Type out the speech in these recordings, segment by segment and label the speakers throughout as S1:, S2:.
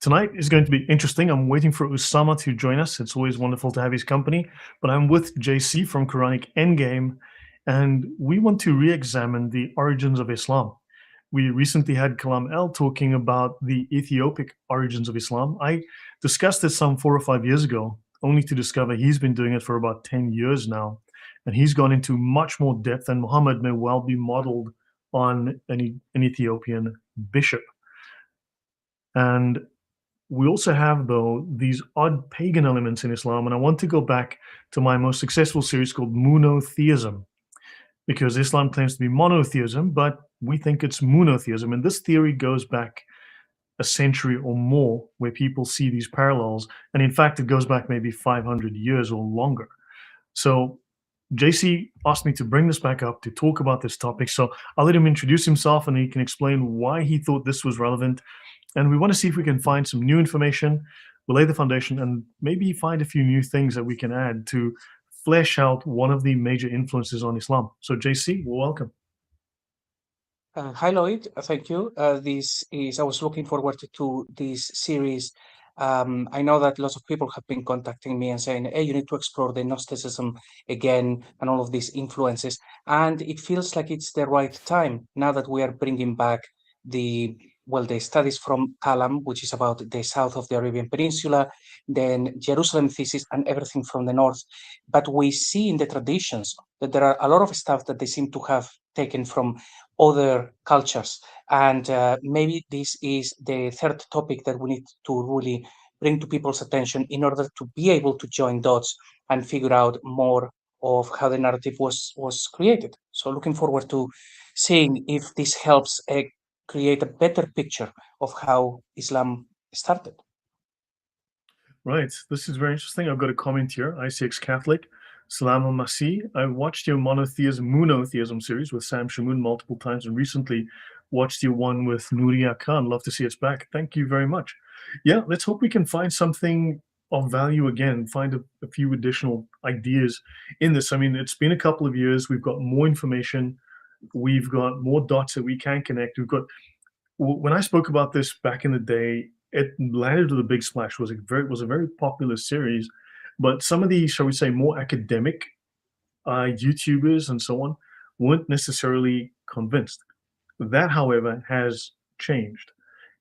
S1: Tonight is going to be interesting. I'm waiting for Usama to join us. It's always wonderful to have his company. But I'm with JC from Quranic Endgame, and we want to re-examine the origins of Islam. We recently had Kalam El talking about the Ethiopic origins of Islam. I discussed this some 4 or 5 years ago, only to discover he's been doing it for about 10 years now. And he's gone into much more depth, and Muhammad may well be modeled on an Ethiopian bishop. And we also have, though, these odd pagan elements in Islam. And I want to go back to my most successful series called Moonotheism, because Islam claims to be monotheism, but we think it's moonotheism. And this theory goes back a century or more, where people see these parallels. And in fact, it goes back maybe 500 years or longer. So JC asked me to bring this back up to talk about this topic. So I'll let him introduce himself, and he can explain why he thought this was relevant. And we want to see if we can find some new information, we'll lay the foundation, and maybe find a few new things that we can add to flesh out one of the major influences on Islam. So JC, welcome.
S2: Hi, Lloyd. Thank you. I was looking forward to this series. I know that lots of people have been contacting me and saying, hey, you need to explore the Gnosticism again and all of these influences. And it feels like it's the right time now that we are bringing back the studies from Kalam, which is about the south of the Arabian Peninsula, then Jerusalem thesis and everything from the north. But we see in the traditions that there are a lot of stuff that they seem to have taken from other cultures. And maybe this is the third topic that we need to really bring to people's attention in order to be able to join dots and figure out more of how the narrative was created. So looking forward to seeing if this helps create a better picture of how Islam started.
S1: Right. This is very interesting. I've got a comment here. ICX Catholic. Salam al-Masih. I watched your MOONoTheism series with Sam Shamoon multiple times, and recently watched your one with Nuria Khan. Love to see us back. Thank you very much. Yeah, let's hope we can find something of value again, find a few additional ideas in this. I mean, it's been a couple of years. We've got more information. We've got more dots that we can connect. When I spoke about this back in the day, it landed with a big splash. It was a very popular series, but some of the, shall we say, more academic YouTubers and so on weren't necessarily convinced. That, however, has changed,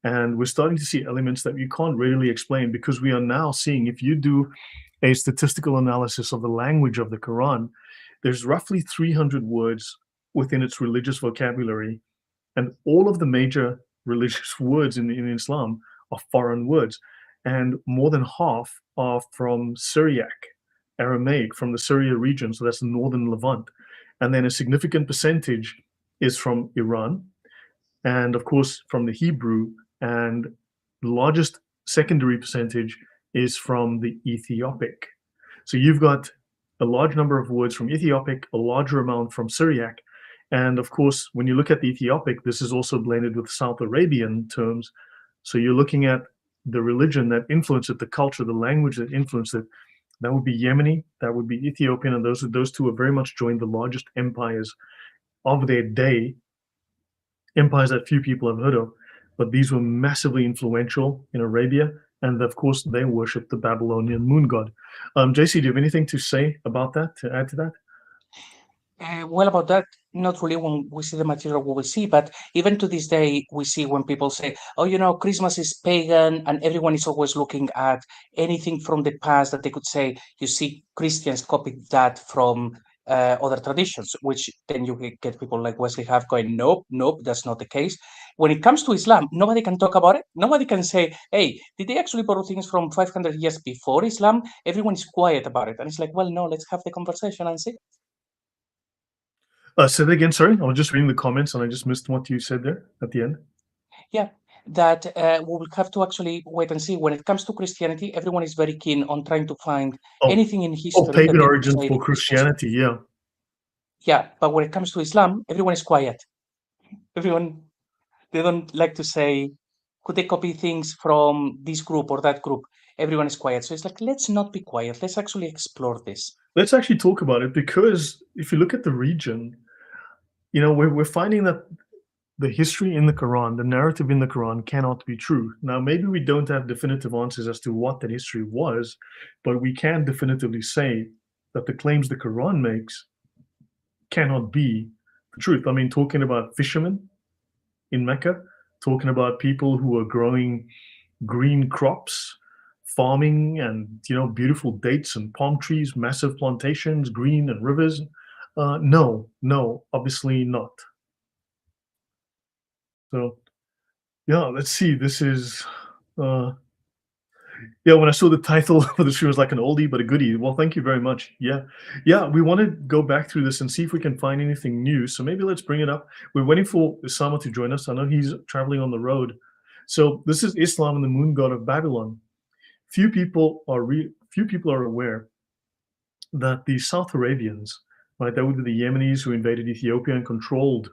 S1: and we're starting to see elements that you can't readily explain, because we are now seeing, if you do a statistical analysis of the language of the Quran, there's roughly 300 words within its religious vocabulary, and all of the major religious words in Islam are foreign words, and more than half are from Syriac, Aramaic, from the Syria region, so that's the northern Levant, and then a significant percentage is from Iran, and of course from the Hebrew, and the largest secondary percentage is from the Ethiopic. So you've got a large number of words from Ethiopic, a larger amount from Syriac, and of course, when you look at the Ethiopic, this is also blended with South Arabian terms. So you're looking at the religion that influenced it, the culture, the language that influenced it. That would be Yemeni, that would be Ethiopian, and those two have very much joined the largest empires of their day, empires that few people have heard of, but these were massively influential in Arabia, and of course they worshipped the Babylonian moon god. JC, do you have anything to say about that, to add to that?
S2: Well, about that, not really. When we see the material, we will see. But even to this day, we see when people say, oh, Christmas is pagan, and everyone is always looking at anything from the past that they could say, you see, Christians copied that from other traditions, which then you get people like Wesley Huff going, nope, that's not the case. When it comes to Islam, nobody can talk about it. Nobody can say, hey, did they actually borrow things from 500 years before Islam? Everyone is quiet about it. And it's like, well, no, let's have the conversation and see.
S1: Say that again, sorry. I was just reading the comments and I just missed what you said there at the end.
S2: Yeah, that we will have to actually wait and see. When it comes to Christianity, everyone is very keen on trying to find anything in history.
S1: Pagan origins for Christianity, yeah.
S2: Yeah, but when it comes to Islam, everyone is quiet. They don't like to say, could they copy things from this group or that group? Everyone is quiet. So it's like, let's not be quiet. Let's actually explore this.
S1: Let's actually talk about it, because if you look at the region, we're finding that the history in the Quran, the narrative in the Quran cannot be true. Now, maybe we don't have definitive answers as to what that history was, but we can definitively say that the claims the Quran makes cannot be the truth. I mean, talking about fishermen in Mecca, talking about people who are growing green crops, farming, and beautiful dates and palm trees, massive plantations, green and rivers. No, obviously not. So yeah, let's see. This is yeah, when I saw the title for the stream, it was like an oldie but a goodie. Well, thank you very much. Yeah, we want to go back through this and see if we can find anything new. So maybe let's bring it up. We're waiting for Osama to join us. I know he's traveling on the road. So this is Islam and the moon god of Babylon. Few people are aware that the South Arabians, right, that would be the Yemenis who invaded Ethiopia and controlled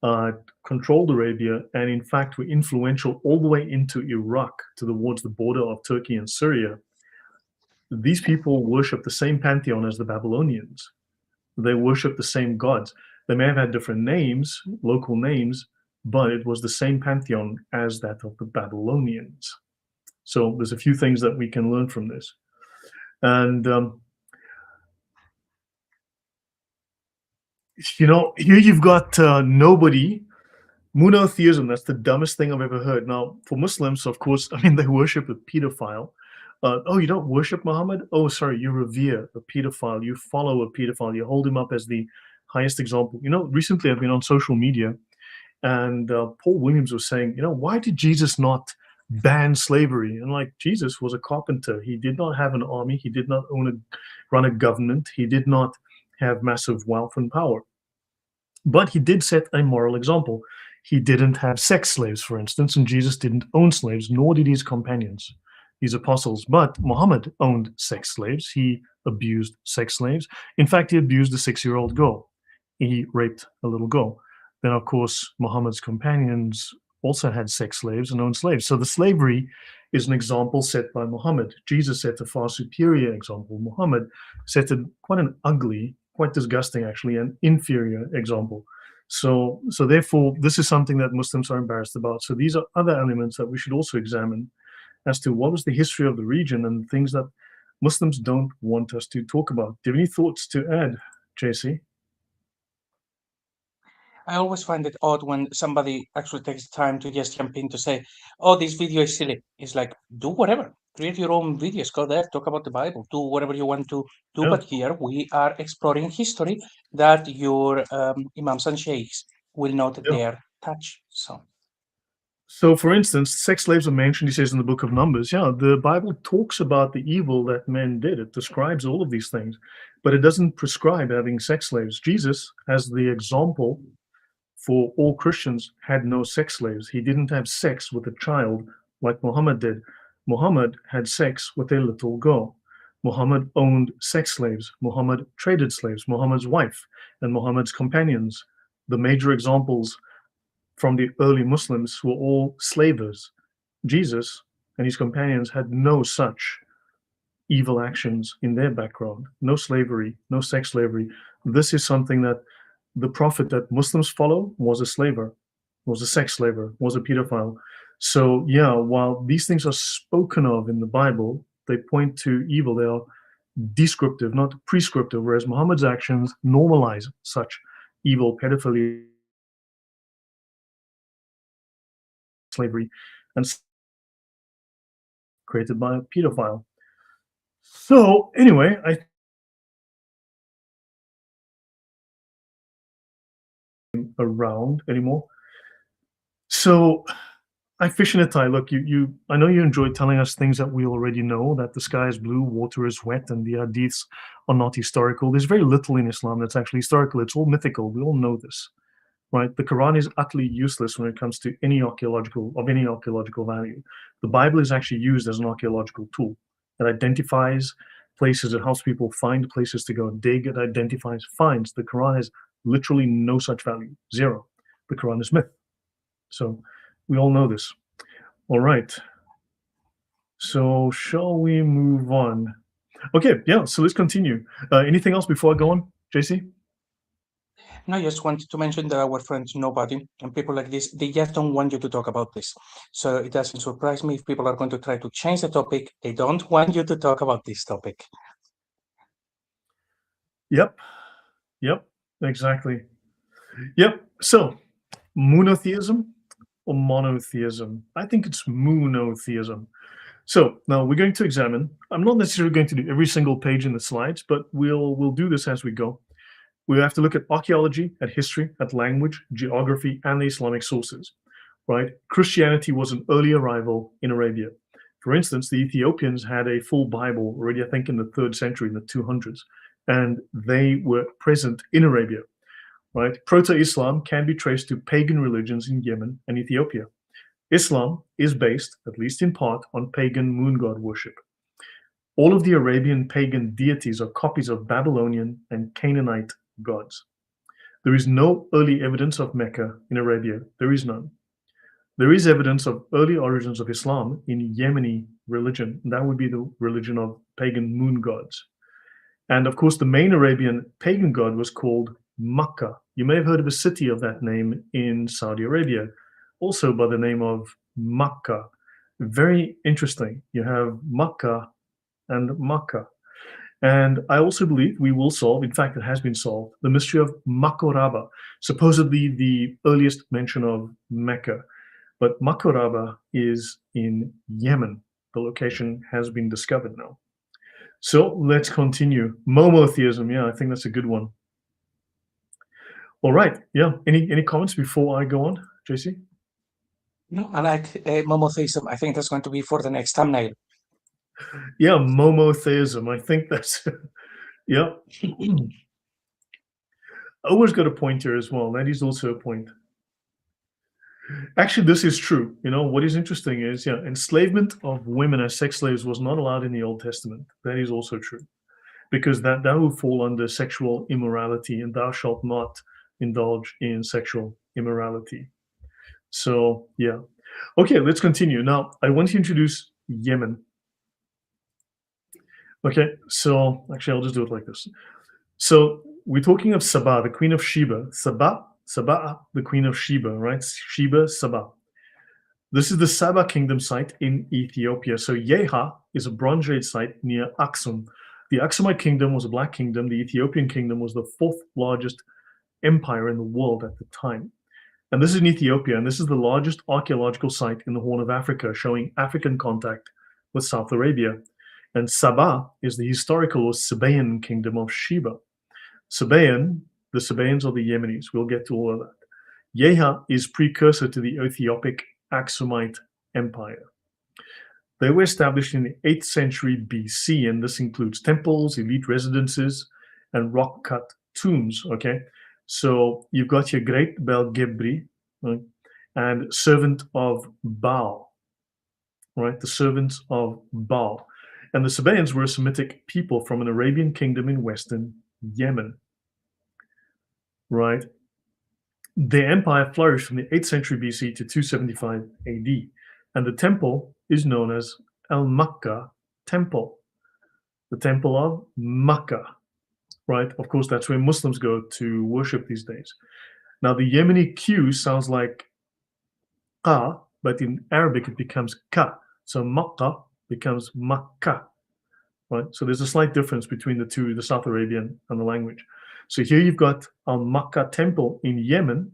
S1: Arabia, and in fact were influential all the way into Iraq towards the border of Turkey and Syria. These people worship the same pantheon as the Babylonians. They worship the same gods. They may have had different names, local names, but it was the same pantheon as that of the Babylonians. So there's a few things that we can learn from this. And here you've got nobody. Monotheism, that's the dumbest thing I've ever heard. Now, for Muslims, of course, I mean, they worship a pedophile. Oh, you don't worship Muhammad? Oh, sorry, you revere a pedophile. You follow a pedophile. You hold him up as the highest example. Recently I've been on social media, and Paul Williams was saying, why did Jesus not ban slavery? And like, Jesus was a carpenter. He did not have an army. He did not run a government. He did not have massive wealth and power. But he did set a moral example. He didn't have sex slaves, for instance, and Jesus didn't own slaves, nor did his companions, his apostles. But Muhammad owned sex slaves. He abused sex slaves. In fact, he abused a 6-year-old girl. He raped a little girl. Then, of course, Muhammad's companions also had sex slaves and owned slaves. So the slavery is an example set by Muhammad. Jesus set a far superior example. Muhammad set quite an ugly, quite disgusting, actually, an inferior example. So therefore, this is something that Muslims are embarrassed about. So these are other elements that we should also examine as to what was the history of the region and things that Muslims don't want us to talk about. Do you have any thoughts to add, JC?
S2: I always find it odd when somebody actually takes time to just jump in to say, "Oh, this video is silly." It's like, do whatever, create your own videos, go there, talk about the Bible, do whatever you want to do.
S1: Yeah.
S2: But here we are exploring history that your imams and sheikhs will not
S1: Yeah.
S2: dare touch.
S1: So, for instance, sex slaves are mentioned, he says in the book of Numbers. Yeah, the Bible talks about the evil that men did. It describes all of these things, but it doesn't prescribe having sex slaves. Jesus, as the example for all Christians, had no sex slaves. He didn't have sex with a child like Muhammad did. Muhammad had sex with a little girl. Muhammad owned sex slaves. Muhammad traded slaves. Muhammad's wife and Muhammad's companions, the major examples from the early Muslims, were all slavers. Jesus and his companions had no such evil actions in their background. No slavery, no sex slavery. This is something that the prophet that Muslims follow was a slaver, was a sex slaver, was a pedophile. So yeah, while these things are spoken of in the Bible, they point to evil. They are descriptive, not prescriptive, whereas Muhammad's actions normalize such evil, pedophilia, slavery, and created by a pedophile. So anyway, I around anymore. So I fish in a tie. Look, I know you enjoy telling us things that we already know, that the sky is blue, water is wet, and the hadiths are not historical. There's very little in Islam that's actually historical. It's all mythical. We all know this, right? The Quran is utterly useless when it comes to any archaeological value. The Bible is actually used as an archaeological tool. It identifies places. It helps people find places to go and dig. It identifies finds. The Quran has literally no such value. Zero. The Quran is myth. So we all know this. All right. So shall we move on? Okay, yeah, so let's continue. Anything else before I go on, JC?
S2: No, I just wanted to mention that our friends Nobody and people like this, they just don't want you to talk about this. So it doesn't surprise me if people are going to try to change the topic. They don't want you to talk about this topic.
S1: Yep. Yep. Exactly. Yep. So, monotheism or monotheism? I think it's moonotheism. So now we're going to examine. I'm not necessarily going to do every single page in the slides, but we'll do this as we go. We have to look at archaeology, at history, at language, geography, and the Islamic sources. Right? Christianity was an early arrival in Arabia. For instance, the Ethiopians had a full Bible already, I think, in the 3rd century, in the 200s, and they were present in Arabia. Right? Proto-Islam can be traced to pagan religions in Yemen and Ethiopia. Islam is based, at least in part, on pagan moon god worship. All of the Arabian pagan deities are copies of Babylonian and Canaanite gods. There is no early evidence of Mecca in Arabia. There is none. There is evidence of early origins of Islam in Yemeni religion. That would be the religion of pagan moon gods. And of course, the main Arabian pagan god was called Makkah. You may have heard of a city of that name in Saudi Arabia, also by the name of Makkah. Very interesting. You have Makkah and Makkah. And I also believe we will solve, in fact, it has been solved, the mystery of Makoraba, supposedly the earliest mention of Mecca. But Makoraba is in Yemen. The location has been discovered now. So let's continue. Monotheism, yeah, I think that's a good one. All right, yeah. Any comments before I go on, JC?
S2: No, I like Monotheism. I think that's going to be for the next thumbnail.
S1: Yeah, Monotheism. I think that's yeah. Owen's got a point here as well. That is also a point. Actually, this is true. You know, what is interesting is, yeah, enslavement of women as sex slaves was not allowed in the Old Testament. That is also true, because that would fall under sexual immorality, and thou shalt not indulge in sexual immorality. So, yeah. Okay, let's continue. Now, I want to introduce Yemen. Okay, so actually, I'll just do it like this. So we're talking of Saba, the queen of Sheba. Saba, the queen of Sheba, right? Sheba, Saba. This is the Saba kingdom site in Ethiopia. So Yeha is a Bronze Age site near Aksum. The Aksumite kingdom was a black kingdom. The Ethiopian kingdom was the 4th largest empire in the world at the time. And this is in Ethiopia, and this is the largest archaeological site in the Horn of Africa, showing African contact with South Arabia. And Saba is the historical or Sabaean kingdom of Sheba. Sabaean, the Sabaeans are the Yemenis. We'll get to all of that. Yeha is precursor to the Ethiopic Aksumite Empire. They were established in the 8th century BC, and this includes temples, elite residences, and rock-cut tombs, okay? So you've got your great Bel Gebri, right? And servant of Baal, right? The servants of Baal. And the Sabaeans were a Semitic people from an Arabian kingdom in western Yemen, right? Their empire flourished from the 8th century BC to 275 AD, and the temple is known as Al-Makkah Temple, the Temple of Makkah, right? Of course, that's where Muslims go to worship these days. Now, the Yemeni Q sounds like Ka, but in Arabic it becomes Ka. So Makkah becomes Makkah, right? So there's a slight difference between the two, the South Arabian and the language. So here you've got Al-Makkah Temple in Yemen.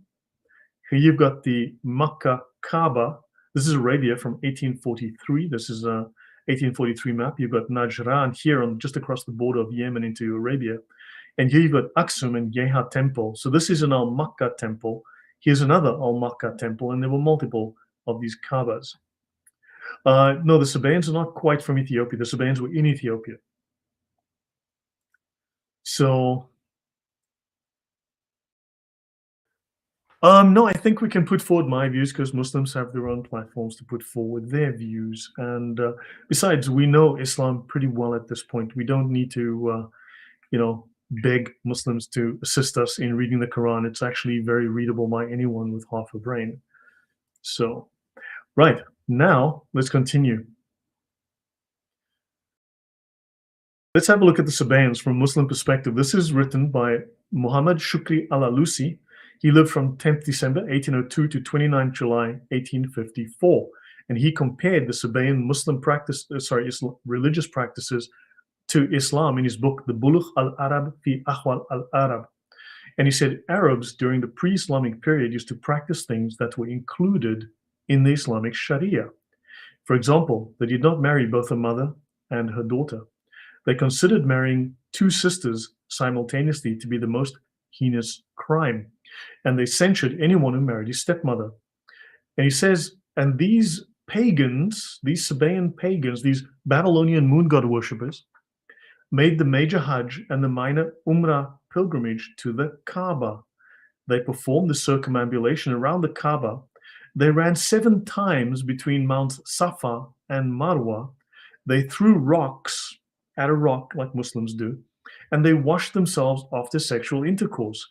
S1: Here you've got the Makkah Kaaba. This is Arabia from 1843. This is a 1843 map. You've got Najran here on just across the border of Yemen into Arabia. And here you've got Aksum and Yeha Temple. So this is an Al-Makkah Temple. Here's another Al-Makkah Temple, and there were multiple of these Kaabas. No, the Sabaeans are not quite from Ethiopia. The Sabaeans were in Ethiopia. So, no, I think we can put forward my views because Muslims have their own platforms to put forward their views. And besides, we know Islam pretty well at this point. We don't need to, beg Muslims to assist us in reading the Quran. It's actually very readable by anyone with half a brain. So, right, now let's continue. Let's have a look at the Sabaeans from a Muslim perspective. This is written by Muhammad Shukri al-Alusi. He lived from 10th December 1802 to 29 July 1854, and he compared the Sabaean Muslim religious practices to Islam in his book, The Bulugh al-Arab fi Ahwal al-Arab. And he said Arabs during the pre-Islamic period used to practice things that were included in the Islamic Sharia. For example, they did not marry both a mother and her daughter. They considered marrying two sisters simultaneously to be the most heinous crime, and they censured anyone who married his stepmother. And he says, and these pagans, these Sabaean pagans, these Babylonian moon god worshippers, made the major Hajj and the minor Umrah pilgrimage to the Kaaba. They performed the circumambulation around the Kaaba. They ran 7 times between Mount Safa and Marwa. They threw rocks at a rock like Muslims do, and they washed themselves after sexual intercourse.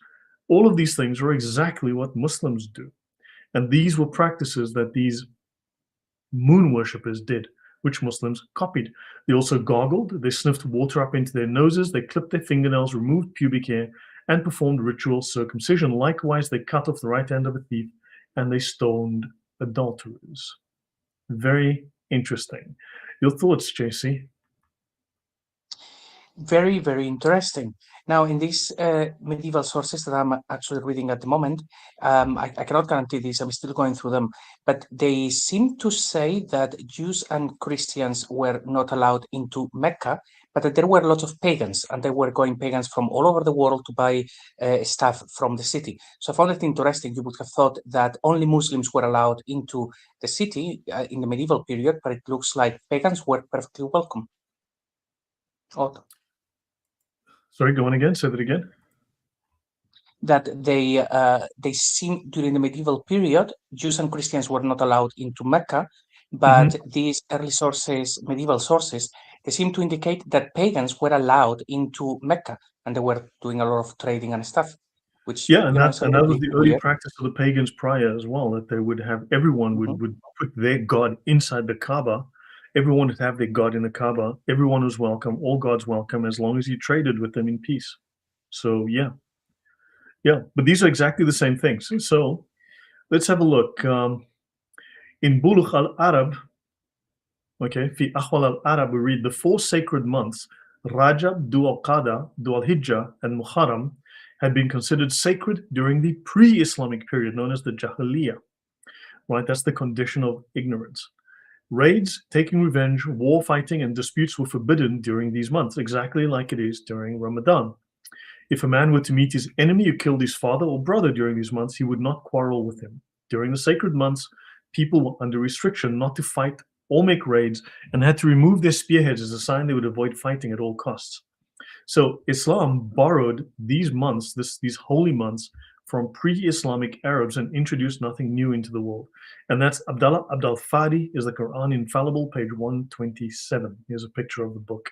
S1: All of these things are exactly what Muslims do. And these were practices that these moon worshippers did, which Muslims copied. They also gargled, they sniffed water up into their noses, they clipped their fingernails, removed pubic hair, and performed ritual circumcision. Likewise, they cut off the right hand of a thief, and they stoned adulterers. Very interesting. Your thoughts, JC?
S2: Very, very interesting. Now, in these medieval sources that I'm actually reading at the moment, I cannot guarantee this, I'm still going through them, but they seem to say that Jews and Christians were not allowed into Mecca, but that there were lots of pagans, and they were going pagans from all over the world to buy stuff from the city. So I found it interesting. You would have thought that only Muslims were allowed into the city in the medieval period, but it looks like pagans were perfectly welcome. Odd.
S1: Sorry, go on again. Say that again.
S2: That they seem during the medieval period, Jews and Christians were not allowed into Mecca, but these early sources, medieval sources, they seem to indicate that pagans were allowed into Mecca, and they were doing a lot of trading and stuff. Which,
S1: Yeah, and
S2: you know,
S1: that was the early
S2: weird.
S1: practice of the pagans prior as well, that they would have everyone would put their god inside the Kaaba. Everyone would have their god in the Kaaba. Everyone was welcome. All gods welcome, as long as you traded with them in peace. So yeah. But these are exactly the same things. So let's have a look. In Bulugh al-Arab, okay, fi Ahwal al-Arab, we read the 4 sacred months, Rajab, Dhu al-Qada, Dhu al-Hijjah, and Muharram, had been considered sacred during the pre-Islamic period known as the Jahiliyyah. Right, that's the condition of ignorance. Raids, taking revenge, war fighting, and disputes were forbidden during these months, exactly like it is during Ramadan. If a man were to meet his enemy who killed his father or brother during these months, he would not quarrel with him. During the sacred months, people were under restriction not to fight or make raids, and had to remove their spearheads as a sign they would avoid fighting at all costs. So Islam borrowed these months, these holy months, from pre-Islamic Arabs and introduced nothing new into the world. And that's Abdallah Abdal Fadi is the Quran Infallible, page 127. Here's a picture of the book.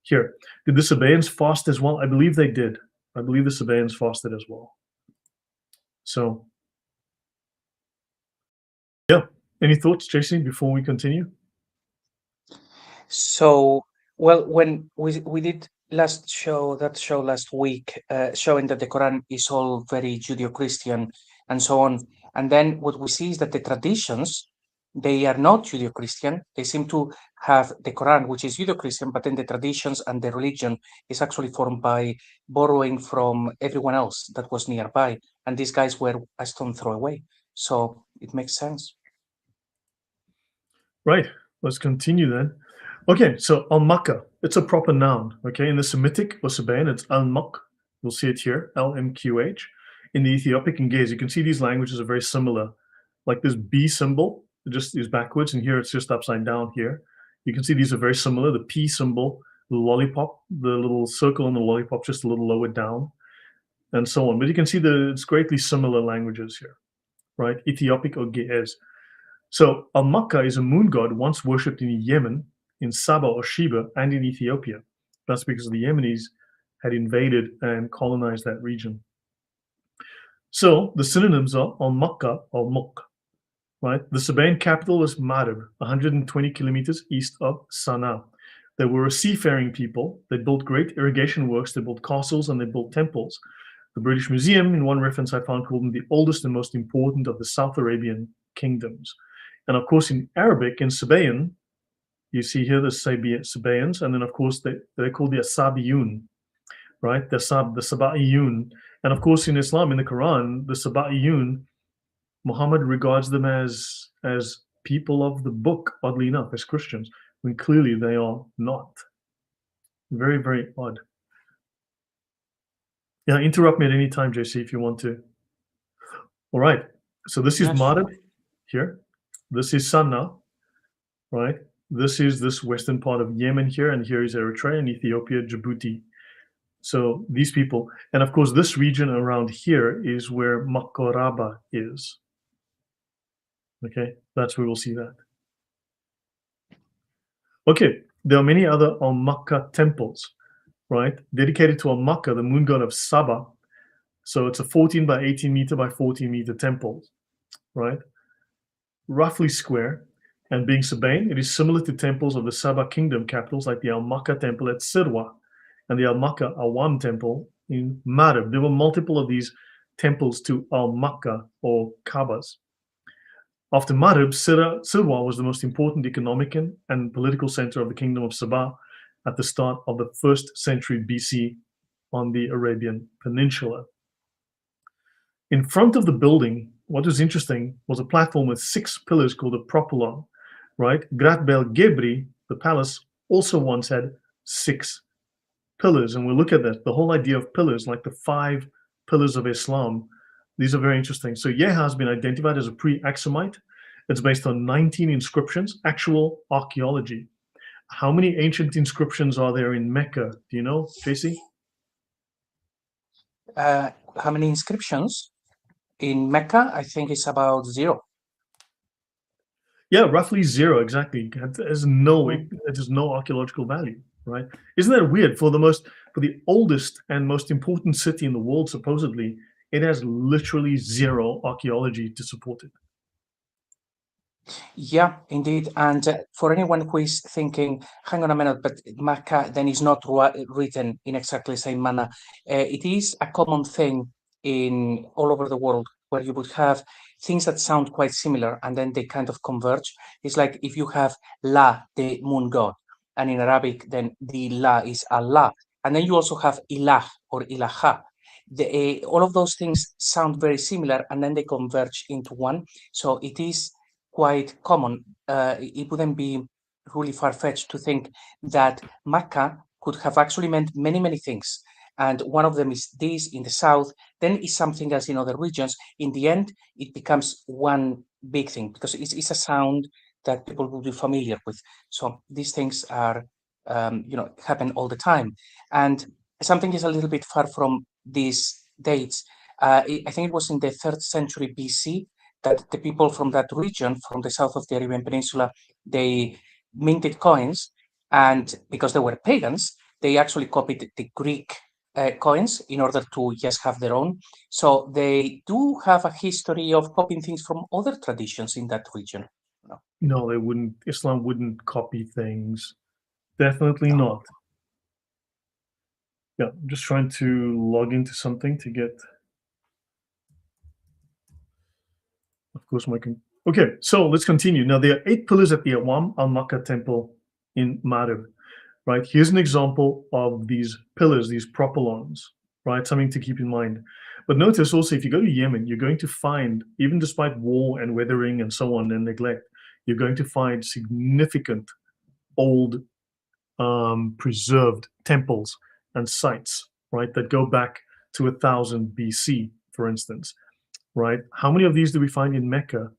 S1: Here, did the Sabaeans fast as well? I believe they did. I believe the Sabaeans fasted as well. So, yeah. Any thoughts, JC, before we continue?
S2: So, well, when we did last show last week, showing that the Quran is all very Judeo-Christian and so on, and then what we see is that the traditions, they are not Judeo-Christian. They seem to have the Quran, which is Judeo-Christian, but then the traditions and the religion is actually formed by borrowing from everyone else that was nearby, and these guys were a stone throw away. So it makes sense.
S1: Right. Let's continue then. Okay, so al-Makkah, it's a proper noun. Okay, in the Semitic or Sabaean, it's al-Maq. You'll see it here, L-M-Q-H. In the Ethiopic and Ge'ez, you can see these languages are very similar. Like this B symbol, it just is backwards, and here it's just upside down here. You can see these are very similar. The P symbol, the lollipop, the little circle on the lollipop, just a little lower down, and so on. But you can see that it's greatly similar languages here, right? Ethiopic or Ge'ez. So al-Makkah is a moon god once worshipped in Yemen, in Saba or Sheba, and in Ethiopia. That's because the Yemenis had invaded and colonized that region. So the synonyms are al-Makkah or Muk, right? The Sabaean capital is Marib, 120 kilometers east of Sana'a. They were a seafaring people. They built great irrigation works, they built castles, and they built temples. The British Museum, in one reference I found, called them the oldest and most important of the South Arabian kingdoms. And of course, in Arabic, in Sabaean, you see here the Sabaeans, and then of course they're called the Asabiyun, right? The Sabaiyun. And of course, in Islam, in the Quran, the Sabaiyun, Muhammad regards them as people of the book, oddly enough, as Christians, when clearly they are not. Very, very odd. Yeah, interrupt me at any time, JC, if you want to. All right. So this is Marib here. This is Sanna, right? This is this western part of Yemen here, and here is Eritrea and Ethiopia, Djibouti. So these people, and of course, this region around here is where Makoraba is. Okay, that's where we'll see that. Okay, there are many other Al-Makkah temples, right? Dedicated to Al-Makkah, the moon god of Saba. So it's a 14 by 18 meter by 14 meter temple, right? Roughly square. And being Sabaean, it is similar to temples of the Saba kingdom capitals like the Al-Makkah temple at Sirwa and the Al-Makkah Awam temple in Marib. There were multiple of these temples to Al-Makkah or Kabas. After Marib, Sirwa was the most important economic and political center of the kingdom of Saba at the start of the 1st century BC on the Arabian Peninsula. In front of the building, what was interesting was a platform with 6 pillars called a propylon, right? Grat Bel Gebri, the palace, also once had 6 pillars. And we'll look at that, the whole idea of pillars, like the 5 pillars of Islam. These are very interesting. So Yeha has been identified as a pre-Aksumite. It's based on 19 inscriptions, actual archaeology. How many ancient inscriptions are there in Mecca? Do you know, JC?
S2: How many inscriptions? In Mecca, I think it's about 0.
S1: Yeah, roughly 0, exactly. It has no archaeological value, right? Isn't that weird? For the oldest and most important city in the world, supposedly, it has literally 0 archaeology to support it.
S2: Yeah, indeed. And for anyone who is thinking, hang on a minute, but Mecca then is not written in exactly the same manner. It is a common thing in all over the world where you would have things that sound quite similar and then they kind of converge. It's like if you have La, the moon god, and in Arabic, then the La is Allah. And then you also have Ilah or Ilaha. All of those things sound very similar and then they converge into one. So it is quite common. It wouldn't be really far-fetched to think that Makkah could have actually meant many, many things. And one of them is this in the south, then is something else in other regions. In the end, it becomes one big thing because it's a sound that people will be familiar with. So these things are, happen all the time. And something is a little bit far from these dates. I think it was in the 3rd century BC that the people from that region, from the south of the Arabian Peninsula, they minted coins, and because they were pagans, they actually copied the Greek coins in order to just have their own. So they do have a history of copying things from other traditions in that region.
S1: No, they wouldn't. Islam wouldn't copy things. Definitely not. Yeah, I'm just trying to log into something to get. Of course, okay, so let's continue. Now, there are 8 pillars at the Awam al-Makkah temple in Marib, right? Here's an example of these pillars, these propylons, right? Something to keep in mind. But notice also, if you go to Yemen, you're going to find, even despite war and weathering and so on and neglect, you're going to find significant old preserved temples and sites, right, that go back to 1000 BC, for instance. Right? How many of these do we find in Mecca,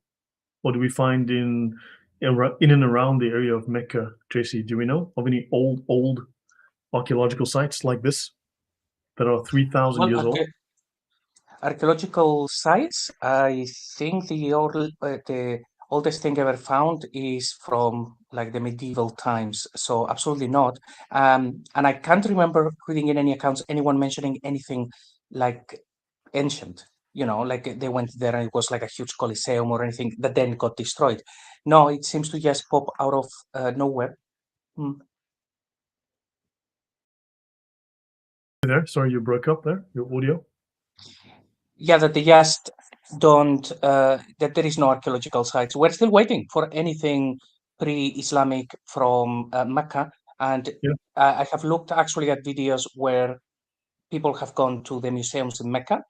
S1: or do we find in and around the area of Mecca? JC, do we know of any old archaeological sites like this that are 3,000 years old?
S2: Archaeological sites, I think the oldest thing ever found is from like the medieval times. So absolutely not. And I can't remember reading in any accounts anyone mentioning anything like ancient. Like they went there and it was like a huge coliseum or anything that then got destroyed. No, it seems to just pop out of nowhere.
S1: There, sorry, you broke up there. Your audio.
S2: Yeah, that they just don't, that there is no archaeological sites. We're still waiting for anything pre-Islamic from Mecca. And
S1: Yeah.
S2: I have looked actually at videos where people have gone to the museums in Mecca,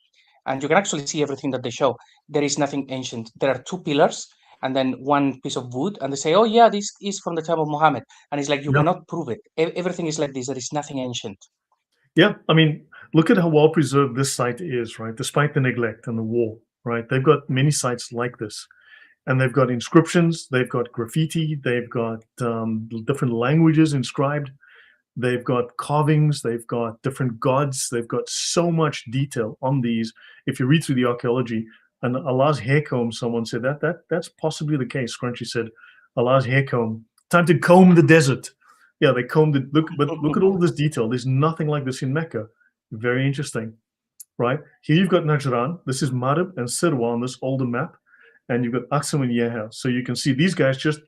S2: and you can actually see everything that they show. There is nothing ancient. There are two pillars and then one piece of wood, and they say, "Oh yeah, this is from the time of Muhammad," and it's like you
S1: Yeah.
S2: cannot prove it. Everything is like this. There is nothing ancient.
S1: Yeah, I mean, look at how well preserved this site is, right? Despite the neglect and the war, right? They've got many sites like this, and they've got inscriptions, they've got graffiti, they've got different languages inscribed, they've got carvings, they've got different gods, they've got so much detail on these. If you read through the archaeology, and Allah's hair comb, someone said that's possibly the case. Scrunchy said, Allah's hair comb, time to comb the desert. Yeah, they combed it. Look at all this detail. There's nothing like this in Mecca. Very interesting, right? Here you've got Najran. This is Marib and Sirwa on this older map, and you've got Aksum and Yeha. So you can see these guys just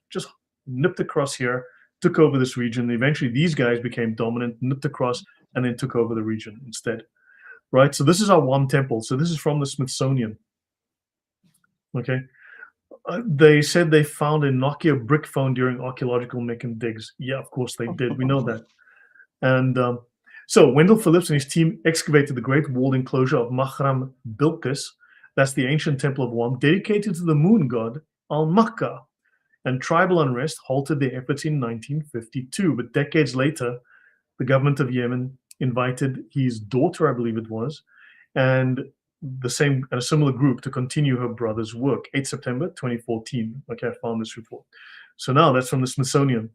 S1: nipped across here, took over this region. Eventually, these guys became dominant, nipped across, and then took over the region instead, right? So this is our Wam temple. So this is from the Smithsonian. Okay, they said they found a Nokia brick phone during archaeological Meccan digs. Yeah, of course they did. We know that. And so Wendell Phillips and his team excavated the great walled enclosure of Mahram Bilqis. That's the ancient temple of Wam, dedicated to the moon god Al-Makka. And tribal unrest halted their efforts in 1952. But decades later, the government of Yemen invited his daughter, I believe it was, and a similar group to continue her brother's work. 8 September 2014. Okay, I found this report. So now that's from the Smithsonian.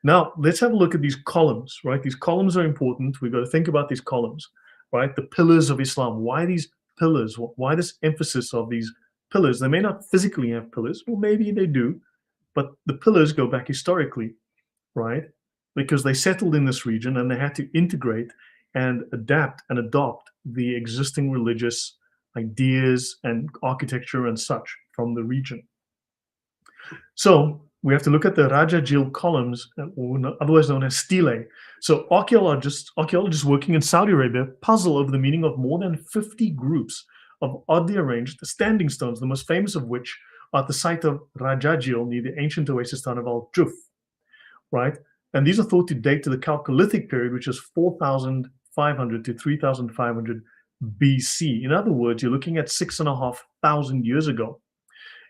S1: Now let's have a look at these columns, right? These columns are important. We've got to think about these columns, right? The pillars of Islam. Why these pillars? Why this emphasis of these pillars? They may not physically have pillars, or maybe they do, but the pillars go back historically, right? Because they settled in this region and they had to integrate and adapt and adopt the existing religious ideas and architecture and such from the region. So we have to look at the Rajajil columns, otherwise known as stelae. So archaeologists working in Saudi Arabia puzzle over the meaning of more than 50 groups of oddly arranged standing stones, the most famous of which are at the site of Rajajil near the ancient oasis town of Al-Juf, right? And these are thought to date to the Chalcolithic period, which is 4,500 to 3,500 BC. In other words, you're looking at 6,500 years ago.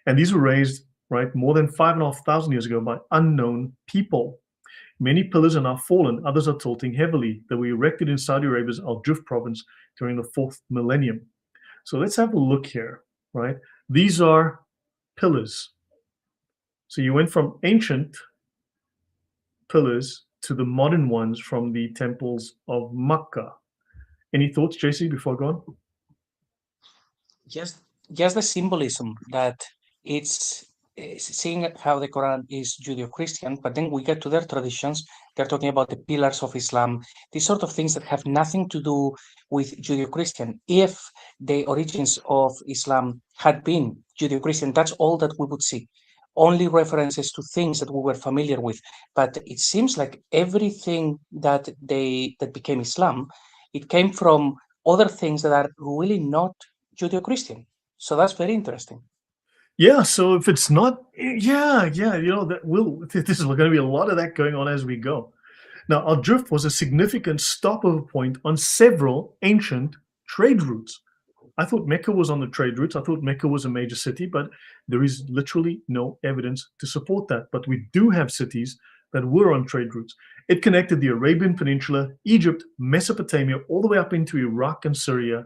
S1: And these were raised, right, more than 5,500 years ago by unknown people. Many pillars are now fallen, others are tilting heavily. They were erected in Saudi Arabia's Al-Juf province during the 4th millennium. So let's have a look here, right? These are pillars. So you went from ancient pillars to the modern ones from the temples of Makkah. Any thoughts, JC, before I go on?
S2: Just the symbolism that it's seeing how the Quran is Judeo-Christian, but then we get to their traditions. They're talking about the pillars of Islam, these sort of things that have nothing to do with Judeo-Christian. If the origins of Islam had been Judeo-Christian, that's all that we would see. Only references to things that we were familiar with. But it seems like everything that became Islam, it came from other things that are really not Judeo-Christian. So that's very interesting.
S1: Yeah, so if it's not, yeah, this is going to be a lot of that going on as we go. Now, Al-Juf was a significant stopover point on several ancient trade routes. I thought Mecca was on the trade routes. I thought Mecca was a major city, but there is literally no evidence to support that. But we do have cities that were on trade routes. It connected the Arabian Peninsula, Egypt, Mesopotamia, all the way up into Iraq and Syria,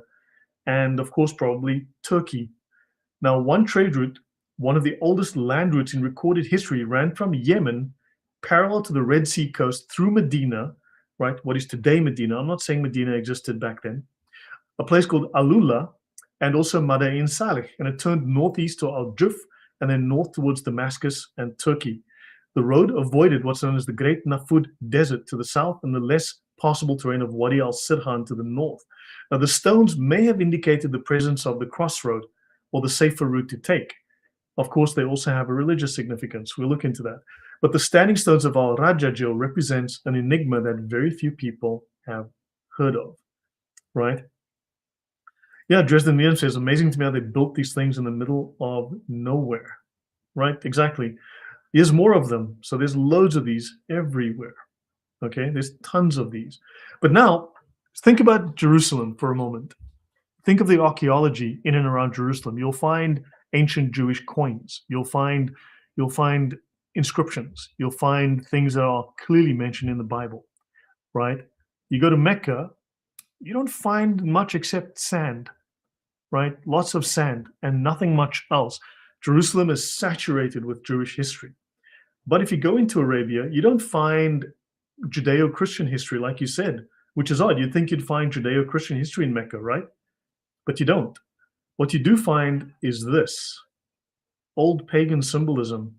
S1: and of course, probably Turkey. Now, one trade route, one of the oldest land routes in recorded history, ran from Yemen parallel to the Red Sea coast through Medina, right? What is today Medina. I'm not saying Medina existed back then. A place called Alula, and also Madain Salih, and it turned northeast to Al-Juf and then north towards Damascus and Turkey. The road avoided what's known as the Great Nafud Desert to the south and the less passable terrain of Wadi al-Sirhan to the north. Now, the stones may have indicated the presence of the crossroad or the safer route to take. Of course, they also have a religious significance. We'll look into that. But the standing stones of Al-Rajajil represents an enigma that very few people have heard of, right? Yeah, Dresden Museum says, amazing to me how they built these things in the middle of nowhere. Right, exactly. There's more of them. So there's loads of these everywhere. Okay, there's tons of these. But now, think about Jerusalem for a moment. Think of the archaeology in and around Jerusalem. You'll find ancient Jewish coins. You'll find inscriptions. You'll find things that are clearly mentioned in the Bible, right? You go to Mecca, you don't find much except sand, right? Lots of sand and nothing much else. Jerusalem is saturated with Jewish history. But if you go into Arabia, you don't find Judeo-Christian history, like you said, which is odd. You'd think you'd find Judeo-Christian history in Mecca, right? But you don't. What you do find is this old pagan symbolism,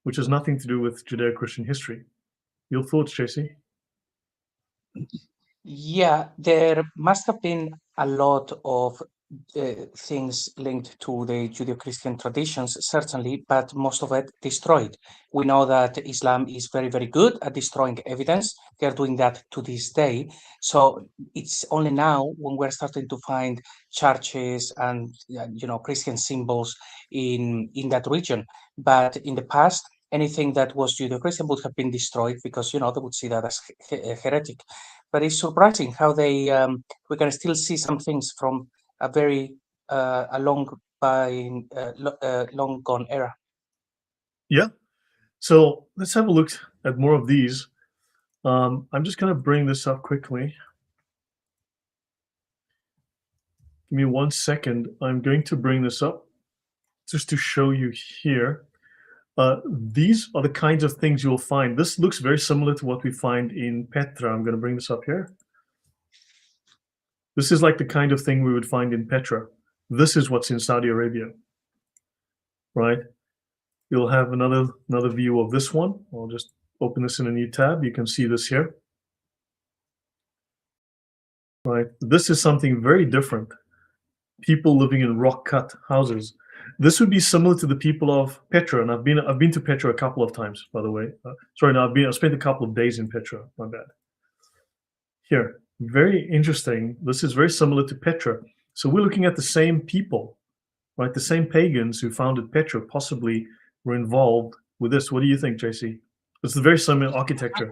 S1: which has nothing to do with Judeo-Christian history. Your thoughts, JC?
S2: Yeah, there must have been a lot of things linked to the Judeo-Christian traditions, certainly, but most of it destroyed. We know that Islam is very, very good at destroying evidence. They're doing that to this day. So it's only now when we're starting to find churches and Christian symbols in that region. But in the past, anything that was Judeo-Christian would have been destroyed because they would see that as heretic. But it's surprising how we can still see some things from a very long gone era.
S1: Yeah. So let's have a look at more of these. I'm just going to bring this up quickly. Give me 1 second. I'm going to bring this up just to show you here. These are the kinds of things you'll find. This looks very similar to what we find in Petra. I'm going to bring this up here. This is like the kind of thing we would find in Petra. This is what's in Saudi Arabia, right? You'll have another view of this one. I'll just open this in a new tab. You can see this here, right? This is something very different. People living in rock-cut houses. This would be similar to the people of Petra, and I've been to Petra a couple of times, by the way. Sorry, no, I've spent a couple of days in Petra. My bad. Here, very interesting. This is very similar to Petra. So we're looking at the same people, right? The same pagans who founded Petra possibly were involved with this. What do you think, JC? It's the very similar architecture.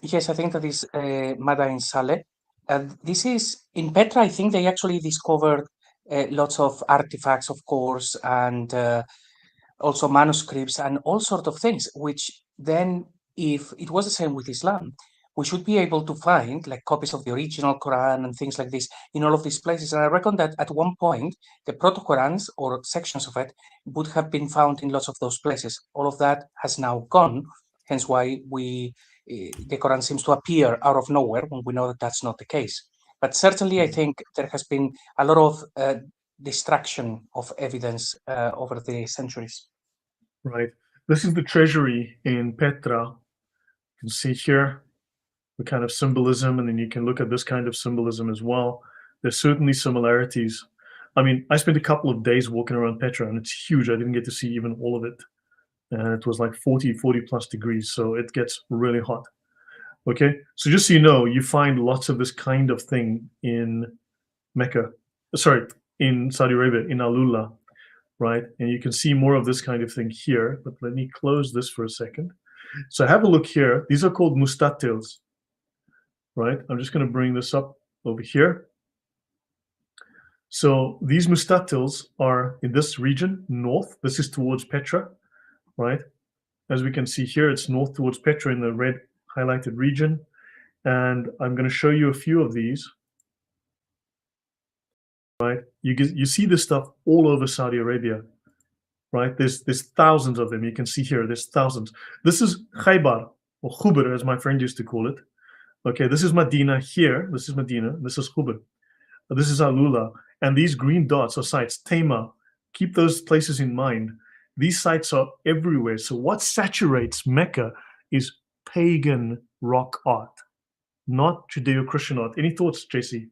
S2: Yes, I think that is Madain Saleh. This is in Petra. I think they actually discovered lots of artifacts, of course, and also manuscripts and all sort of things. Which then, if it was the same with Islam, we should be able to find like copies of the original Quran and things like this in all of these places. And I reckon that at one point, the proto-Qurans or sections of it would have been found in lots of those places. All of that has now gone. Hence why the Quran seems to appear out of nowhere when we know that that's not the case. But certainly, I think there has been a lot of distraction of evidence over the centuries.
S1: Right. This is the treasury in Petra. You can see here the kind of symbolism, and then you can look at this kind of symbolism as well. There's certainly similarities. I mean, I spent a couple of days walking around Petra, and it's huge. I didn't get to see even all of it. And it was like 40 plus degrees, so it gets really hot. Okay, so just so you know, you find lots of this kind of thing in Mecca, sorry, in Saudi Arabia, in Alula, right? And you can see more of this kind of thing here, but let me close this for a second. So have a look here. These are called mustatils, right? I'm just going to bring this up over here. So these mustatils are in this region, north. This is towards Petra, right? As we can see here, it's north towards Petra in the red highlighted region. And I'm going to show you a few of these, right? You see this stuff all over Saudi Arabia, right? There's thousands of them. You can see here, there's thousands. This is Khaybar, or Khubr, as my friend used to call it. Okay, this is Medina here. This is Medina. This is Khubr. This is Alula. And these green dots are sites. Tema. Keep those places in mind. These sites are everywhere. So what saturates Mecca is pagan rock art, not Judeo-Christian art. Any thoughts, JC?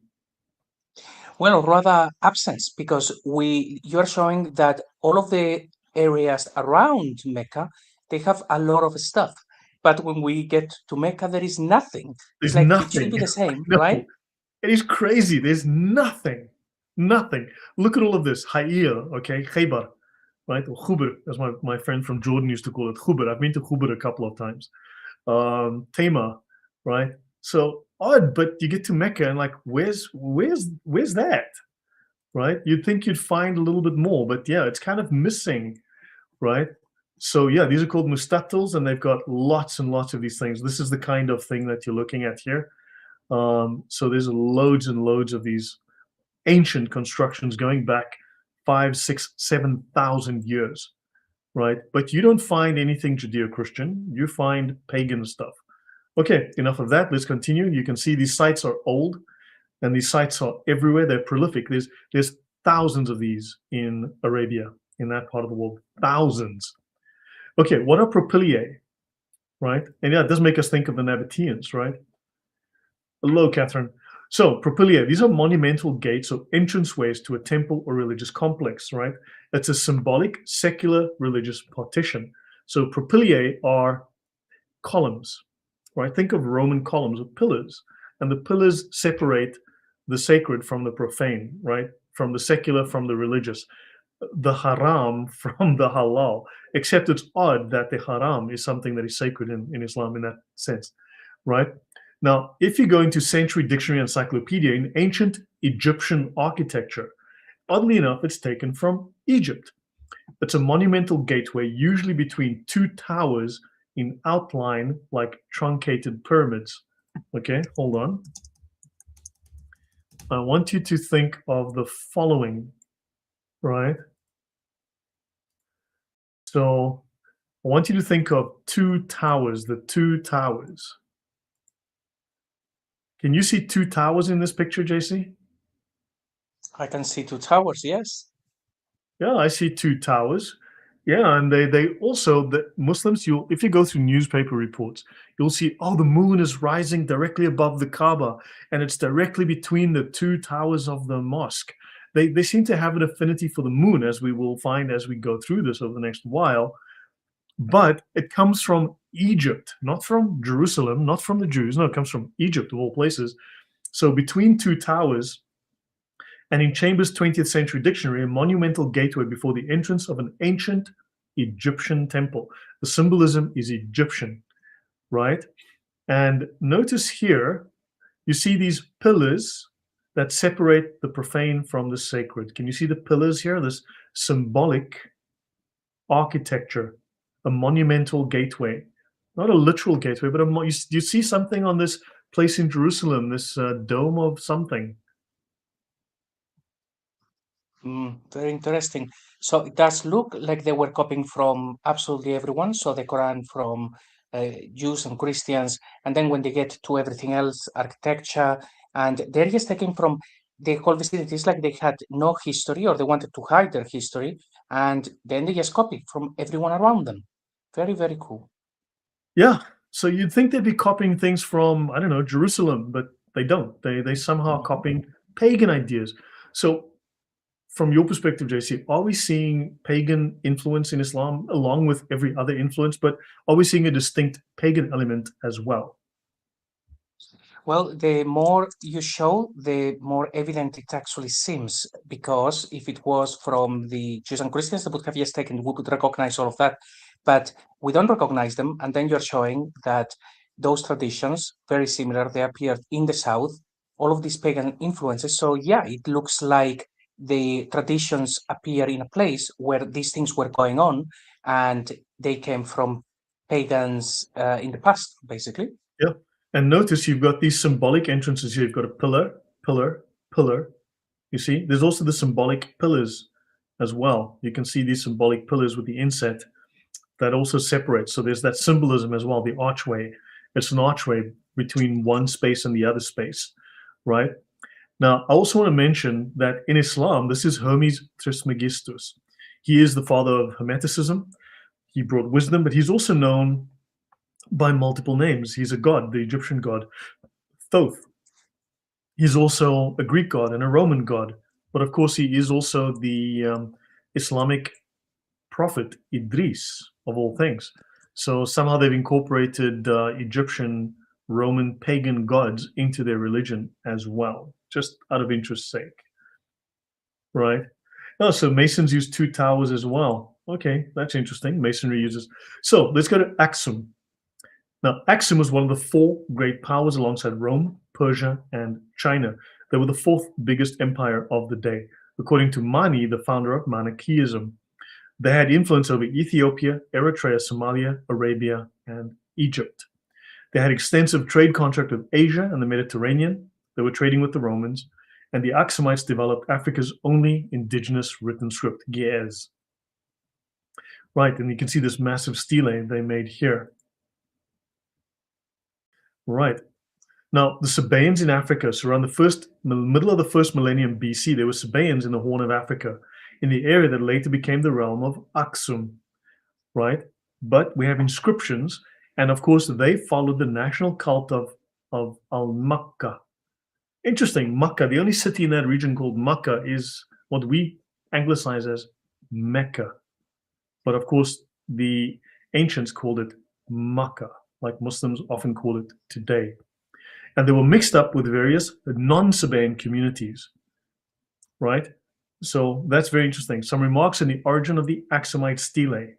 S2: Well, rather absence, because you're showing that all of the areas around Mecca, they have a lot of stuff. But when we get to Mecca, there is nothing.
S1: There's
S2: It's like
S1: nothing.
S2: it should be the same,
S1: No,
S2: right?
S1: it is crazy. There's nothing. Nothing. Look at all of this. Ha'ir, okay, Khaybar, right? Or Khubr, as my friend from Jordan used to call it. Khubr. I've been to Khubr a couple of times. Tema, right? So odd, but you get to Mecca and like, where's that, right? You'd think you'd find a little bit more, but yeah, it's kind of missing, right? So yeah, these are called mustatils, and they've got lots and lots of these things. This is the kind of thing that you're looking at here. So there's loads and loads of these ancient constructions going back 5, 6, 7,000 years, right? But you don't find anything Judeo-Christian. You find pagan stuff. Okay, enough of that. Let's continue. You can see these sites are old, and these sites are everywhere. They're prolific. There's thousands of these in Arabia, in that part of the world. Thousands. Okay, what are propylae, right? And yeah, it does make us think of the Nabateans, right? Hello, Catherine. So propylae, these are monumental gates or entranceways to a temple or religious complex, right? It's a symbolic, secular, religious partition. So propylae are columns, right? Think of Roman columns or pillars, and the pillars separate the sacred from the profane, right? From the secular from the religious, the haram from the halal, except it's odd that the haram is something that is sacred in Islam in that sense, right? Now, if you go into Century Dictionary Encyclopedia, in ancient Egyptian architecture, oddly enough, it's taken from Egypt. It's a monumental gateway, usually between two towers in outline like truncated pyramids. Okay, hold on. I want you to think of the following, right? So I want you to think of two towers, the two towers. Can you see two towers in this picture, JC?
S2: I can see two towers, yes.
S1: Yeah, I see two towers. Yeah, and they also, the Muslims, if you go through newspaper reports, you'll see, oh, the moon is rising directly above the Kaaba, and it's directly between the two towers of the mosque. They seem to have an affinity for the moon, as we will find as we go through this over the next while. But it comes from Egypt, not from Jerusalem, not from the Jews. No, it comes from Egypt, of all places. So between two towers, and in Chambers' 20th century dictionary, a monumental gateway before the entrance of an ancient Egyptian temple. The symbolism is Egyptian, right? And notice here, you see these pillars that separate the profane from the sacred. Can you see the pillars here? This symbolic architecture, a monumental gateway, not a literal gateway, but you see something on this place in Jerusalem, this dome of something.
S2: Very interesting. So it does look like they were copying from absolutely everyone. So the Quran from Jews and Christians, and then when they get to everything else, architecture, and they're just taking from the whole vicinity. It's like they had no history, or they wanted to hide their history, and then they just copied from everyone around them. Very, very cool.
S1: Yeah. So you'd think they'd be copying things from, I don't know, Jerusalem, but they don't. They somehow are copying pagan ideas. So from your perspective, JC, are we seeing pagan influence in Islam along with every other influence, but are we seeing a distinct pagan element as well?
S2: Well, the more you show, the more evident it actually seems, because if it was from the Jews and Christians, they would have just taken, we would recognize all of that. But we don't recognize them, and then you're showing that those traditions, very similar, they appeared in the South, all of these pagan influences. So yeah, it looks like the traditions appear in a place where these things were going on, and they came from pagans in the past, basically.
S1: Yeah. And notice you've got these symbolic entrances here. You've got a pillar, pillar, pillar. You see, there's also the symbolic pillars as well. You can see these symbolic pillars with the inset that also separates. So there's that symbolism as well, the archway. It's an archway between one space and the other space, right? Now, I also want to mention that in Islam, this is Hermes Trismegistus. He is the father of Hermeticism. He brought wisdom, but he's also known by multiple names. He's a god, the Egyptian god Thoth. He's also a Greek god and a Roman god. But of course, he is also the Islamic prophet Idris, of all things. So somehow they've incorporated Egyptian, Roman, pagan gods into their religion as well, just out of interest's sake. right? Oh, so Masons use two towers as well. Okay, that's interesting. Masonry uses. So let's go to Aksum. Now, Aksum was one of the four great powers alongside Rome, Persia, and China. They were the fourth biggest empire of the day, according to Mani, the founder of Manichaeism. They had influence over Ethiopia, Eritrea, Somalia, Arabia, and Egypt. They had extensive trade contract with Asia and the Mediterranean. They were trading with the Romans, and the Aksumites developed Africa's only indigenous written script, Ge'ez. Right, and you can see this massive stele they made here. Right. Now, the Sabaeans in Africa, so around the middle of the first millennium BC, there were Sabaeans in the Horn of Africa, in the area that later became the realm of Aksum, right? But we have inscriptions, and of course, they followed the national cult of Al-Makkah. Interesting, Makkah, the only city in that region called Makkah is what we anglicize as Mecca. But of course, the ancients called it Makkah, like Muslims often call it today. And they were mixed up with various non-Sabaean communities, right? So that's very interesting. Some remarks on the origin of the Aksumite stele.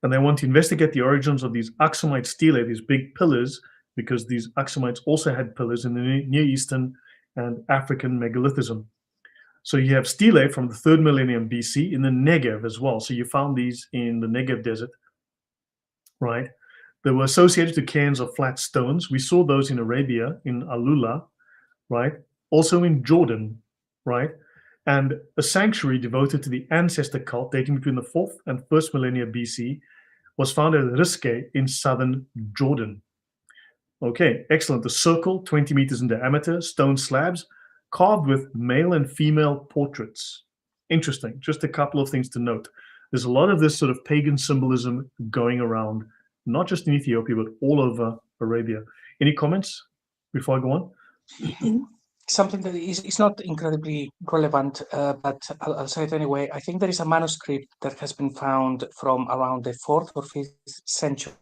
S1: And they want to investigate the origins of these Aksumite stele, these big pillars, because these Aksumites also had pillars in the Near Eastern and African megalithism. So you have stele from the 3rd millennium BC in the Negev as well. So you found these in the Negev desert, right? They were associated to cairns of flat stones. We saw those in Arabia, in Alula, right? Also in Jordan, right? And a sanctuary devoted to the ancestor cult dating between the 4th and 1st millennia BC was found at Riske in southern Jordan. Okay, excellent. The circle, 20 meters in diameter, stone slabs, carved with male and female portraits. Interesting. Just a couple of things to note. There's a lot of this sort of pagan symbolism going around, not just in Ethiopia, but all over Arabia. Any comments before I go on?
S2: Something that is not incredibly relevant, but I'll say it anyway. I think there is a manuscript that has been found from around the 4th or 5th century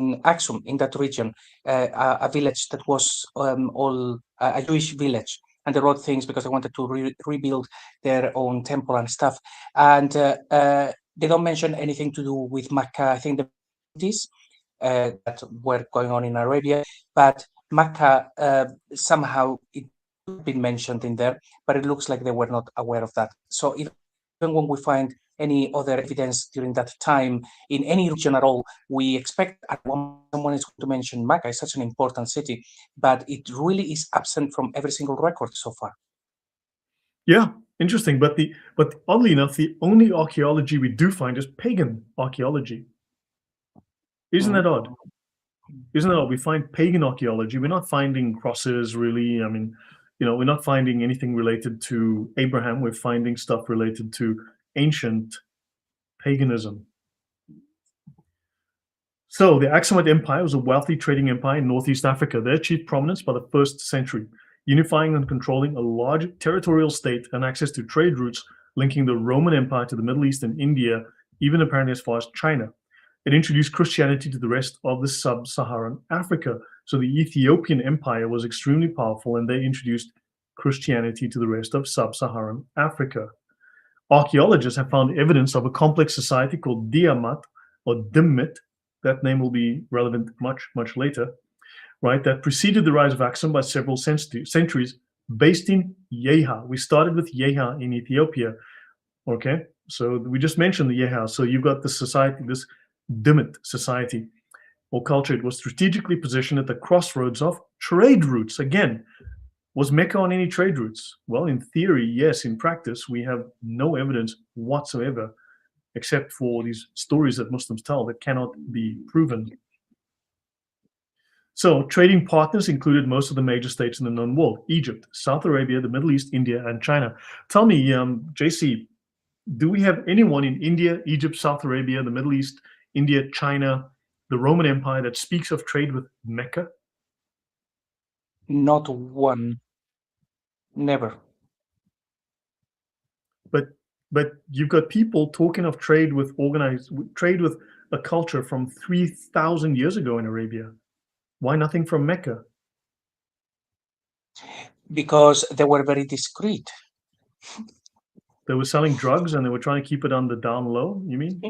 S2: in Aksum, in that region, a village that was all a Jewish village. And they wrote things because they wanted to rebuild their own temple and stuff. And they don't mention anything to do with Makkah. I think that were going on in Arabia, but Makkah somehow it been mentioned in there, but it looks like they were not aware of that. So even when we find any other evidence during that time in any region at all, we expect someone is going to mention Makkah is such an important city, but it really is absent from every single record so far.
S1: Yeah, interesting. But oddly enough, the only archaeology we do find is pagan archaeology. Isn't that odd? Isn't that odd? We find pagan archaeology. We're not finding crosses, really. I mean, we're not finding anything related to Abraham. We're finding stuff related to ancient paganism. So the Aksumite Empire was a wealthy trading empire in Northeast Africa. They achieved prominence by the 1st century, unifying and controlling a large territorial state and access to trade routes linking the Roman Empire to the Middle East and India, even apparently as far as China. It introduced Christianity to the rest of the sub-Saharan Africa. So the Ethiopian Empire was extremely powerful, and they introduced Christianity to the rest of sub-Saharan Africa. Archaeologists have found evidence of a complex society called Diamat or Dimit. That name will be relevant much, much later, right? That preceded the rise of Aksum by several centuries, based in Yeha. We started with Yeha in Ethiopia, okay? So we just mentioned the Yeha. So you've got this society, this Dimit society or culture. It was strategically positioned at the crossroads of trade routes. Again, was Mecca on any trade routes? Well, in theory, yes. In practice, we have no evidence whatsoever, except for these stories that Muslims tell that cannot be proven. So trading partners included most of the major states in the known world: Egypt, South Arabia, the Middle East, India, and China. Tell me, JC, do we have anyone in India, Egypt, South Arabia, the Middle East, India, China, the Roman Empire that speaks of trade with Mecca?
S2: Not one. Never.
S1: But you've got people talking of trade with a culture from 3,000 years ago in Arabia. Why nothing from Mecca?
S2: Because they were very discreet.
S1: They were selling drugs and they were trying to keep it on the down low, you mean?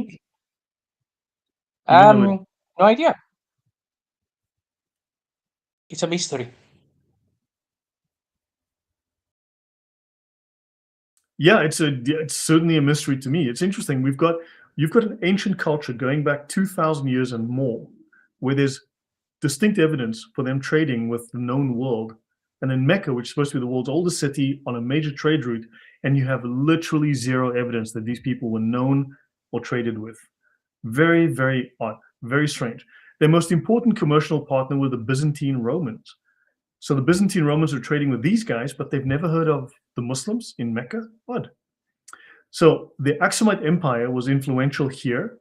S2: No idea. It's a mystery.
S1: Yeah, it's certainly a mystery to me. It's interesting. You've got an ancient culture going back 2,000 years and more, where there's distinct evidence for them trading with the known world. And in Mecca, which is supposed to be the world's oldest city on a major trade route, and you have literally zero evidence that these people were known or traded with. Very, very odd, very strange. Their most important commercial partner were the Byzantine Romans. So the Byzantine Romans are trading with these guys, but they've never heard of the Muslims in Mecca. Odd. So the Aksumite Empire was influential here,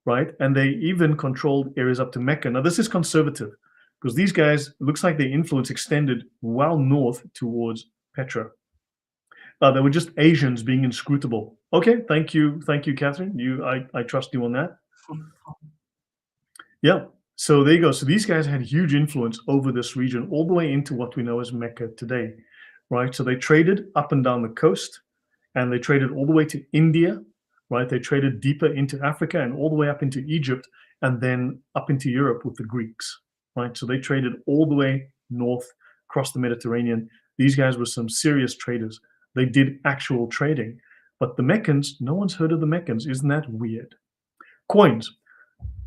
S1: right? And they even controlled areas up to Mecca. Now, this is conservative because these guys, it looks like their influence extended well north towards Petra. They were just Asians being inscrutable. Okay, thank you, Catherine. I trust you on that. Yeah. So there you go. So these guys had huge influence over this region, all the way into what we know as Mecca today, right? So they traded up and down the coast, and they traded all the way to India, right? They traded deeper into Africa and all the way up into Egypt, and then up into Europe with the Greeks, right? So they traded all the way north across the Mediterranean. These guys were some serious traders. They did actual trading. But the Meccans, no one's heard of the Meccans. Isn't that weird? Coins.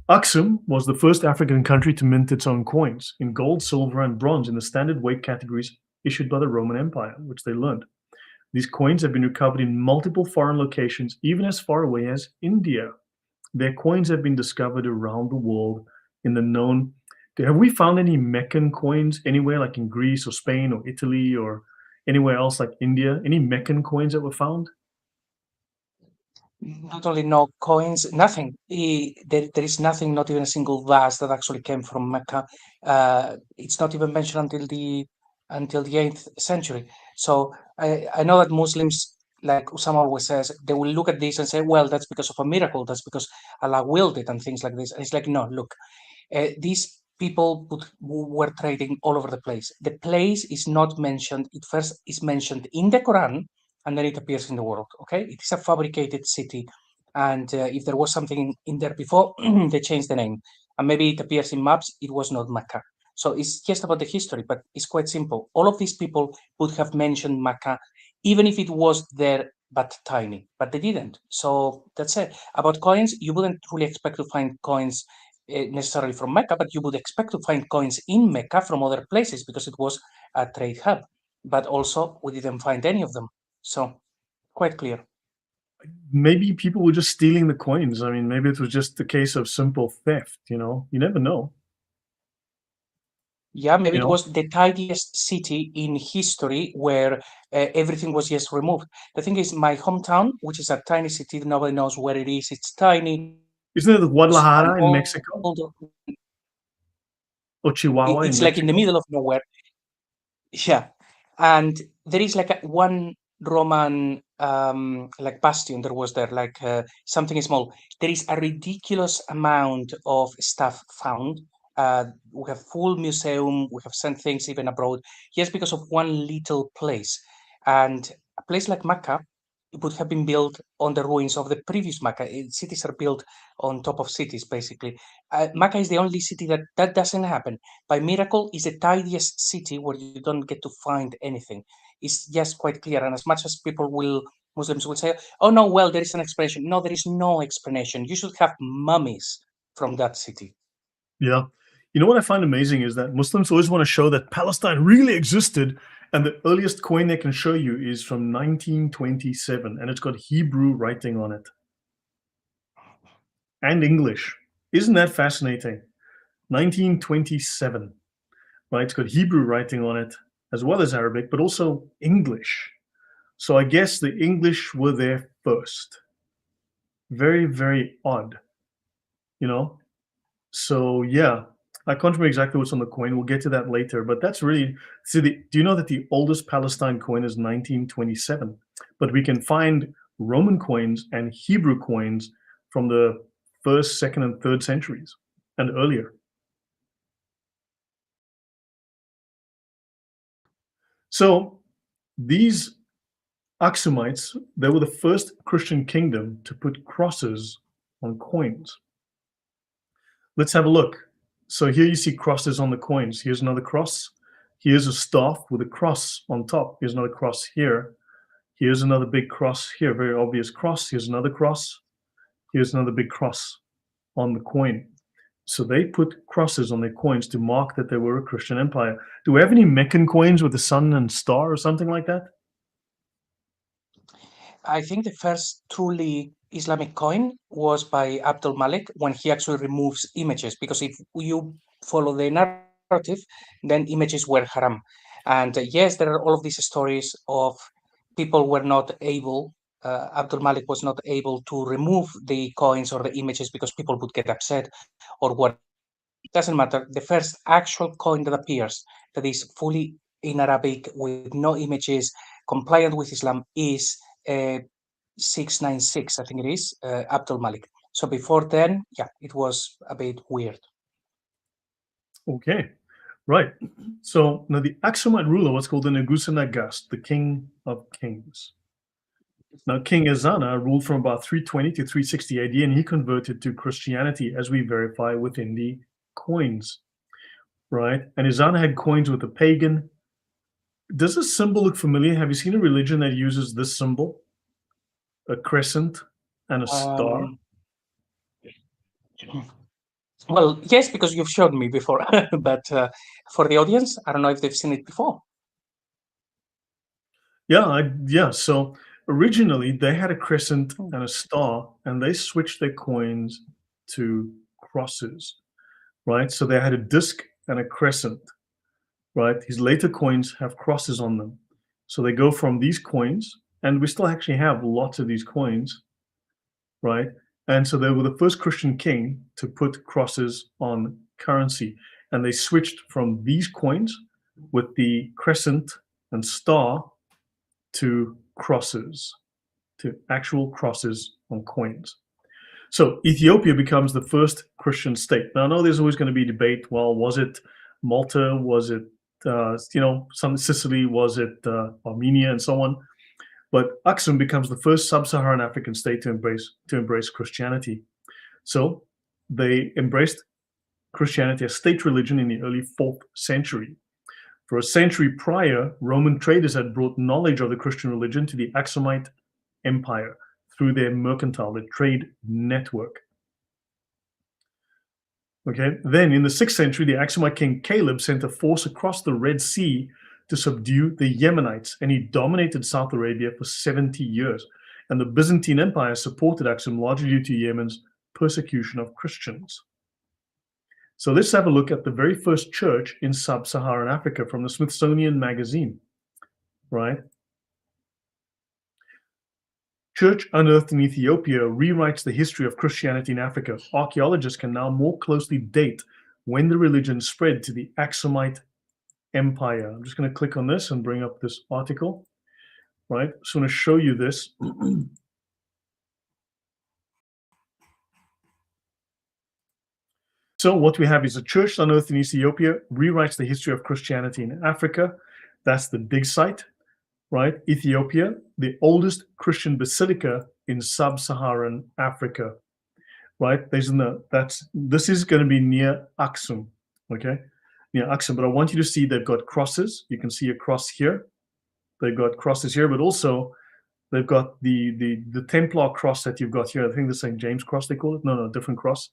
S1: Aksum was the first African country to mint its own coins in gold, silver, and bronze in the standard weight categories issued by the Roman Empire, which they learned. These coins have been recovered in multiple foreign locations, even as far away as India. Their coins have been discovered around the world in the known. Have we found any Meccan coins anywhere, like in Greece or Spain or Italy or anywhere else like India? Any Meccan coins that were found?
S2: Not only no coins, nothing. There is nothing, not even a single vase that actually came from Mecca. It's not even mentioned until the 8th century. So I know that Muslims, like Usama always says, they will look at this and say, well, that's because of a miracle. That's because Allah willed it and things like this. And it's like, no, look, these people were trading all over the place. The place is not mentioned. It first is mentioned in the Quran, and then it appears in the world. Okay, it is a fabricated city, and if there was something in there before, they changed the name, and maybe it appears in maps. It was not Mecca. So it's just about the history, but it's quite simple. All of these people would have mentioned Mecca, even if it was there but tiny, but they didn't. So that's it. About coins, you wouldn't really expect to find coins necessarily from Mecca, but you would expect to find coins in Mecca from other places because it was a trade hub. But also, we didn't find any of them. So, quite clear.
S1: Maybe people were just stealing the coins. I mean, maybe it was just a case of simple theft, you know? You never know.
S2: Yeah, maybe
S1: You
S2: it
S1: know?
S2: was the tidiest city in history where everything was just removed. The thing is, my hometown, which is a tiny city, nobody knows where it is. It's tiny.
S1: Isn't it
S2: And
S1: Guadalajara in Mexico? Or Chihuahua in
S2: it's like in the
S1: Mexico?
S2: middle of nowhere. Yeah, and there is like one Roman like bastion there was there, like something small. There is a ridiculous amount of stuff found. We have full museum. We have sent things even abroad, just because of one little place. And a place like Mecca, it would have been built on the ruins of the previous Mecca. Cities are built on top of cities, basically. Mecca is the only city that doesn't happen. By miracle, is the tidiest city where you don't get to find anything. It's just quite clear. And as much as Muslims will say, oh no, well, there is an explanation. No, there is no explanation. You should have mummies from that city.
S1: Yeah. You know what I find amazing is that Muslims always want to show that Palestine really existed, and the earliest coin they can show you is from 1927, and it's got Hebrew writing on it and English. Isn't that fascinating? 1927, right? It's got Hebrew writing on it as well as Arabic, but also English. So I guess the English were there first. Very, very odd, you know? So yeah, I can't remember exactly what's on the coin. We'll get to that later, but that's really do you know that the oldest Palestine coin is 1927? But we can find Roman coins and Hebrew coins from the first, second, and third centuries and earlier. So these Aksumites, they were the first Christian kingdom to put crosses on coins. Let's have a look. So here you see crosses on the coins. Here's another cross. Here's a staff with a cross on top. Here's another cross here. Here's another big cross here, very obvious cross. Here's another cross. Here's another big cross on the coin. So they put crosses on their coins to mark that they were a Christian empire. Do we have any Meccan coins with the sun and star or something like that?
S2: I think the first truly Islamic coin was by Abdul Malik when he actually removes images, because if you follow the narrative, then images were haram. And yes, there are all of these stories of people were not able, Abdul Malik was not able to remove the coins or the images because people would get upset or whatever. It doesn't matter. The first actual coin that appears that is fully in Arabic with no images, compliant with Islam, is 696, I think it is, Abdul Malik. So before then, yeah, it was a bit weird.
S1: Okay, right. So now the Aksumite ruler was called the Negusa Nagast, the king of kings. Now, King Ezana ruled from about 320 to 360 AD, and he converted to Christianity, as we verify within the coins, right? And Ezana had coins with a pagan. Does this symbol look familiar? Have you seen a religion that uses this symbol? A crescent and a star?
S2: Well, yes, because you've showed me before, but for the audience, I don't know if they've seen it before.
S1: Yeah. So originally they had a crescent and a star, and they switched their coins to crosses, right? So they had a disc and a crescent, right? These later coins have crosses on them. So they go from these coins, and we still actually have lots of these coins, right? And so they were the first Christian king to put crosses on currency. And they switched from these coins with the crescent and star to crosses, to actual crosses on coins. So Ethiopia becomes the first Christian state. Now, I know there's always going to be debate. Well, was it Malta? Was it, some Sicily? Was it Armenia, and so on? But Aksum becomes the first sub-Saharan African state to embrace Christianity. So they embraced Christianity as state religion in the early 4th century. For a century prior, Roman traders had brought knowledge of the Christian religion to the Aksumite Empire through their trade network. Okay, then in the 6th century, the Aksumite king Caleb sent a force across the Red Sea to subdue the Yemenites, and he dominated South Arabia for 70 years. And the Byzantine Empire supported Aksum largely due to Yemen's persecution of Christians. So let's have a look at the very first church in sub-Saharan Africa from the Smithsonian Magazine, right? Church unearthed in Ethiopia rewrites the history of Christianity in Africa. Archaeologists can now more closely date when the religion spread to the Aksumite Empire. I'm just going to click on this and bring up this article, right? So I'm going to show you this. So what we have is a church unearthed in Ethiopia rewrites the history of Christianity in Africa. That's the dig site, right? Ethiopia, the oldest Christian basilica in sub-Saharan Africa, right? This is going to be near Aksum, okay? Near Aksum, but I want you to see they've got crosses. You can see a cross here. They've got crosses here, but also they've got the Templar cross that you've got here. I think the St. James cross they call it. No, different cross.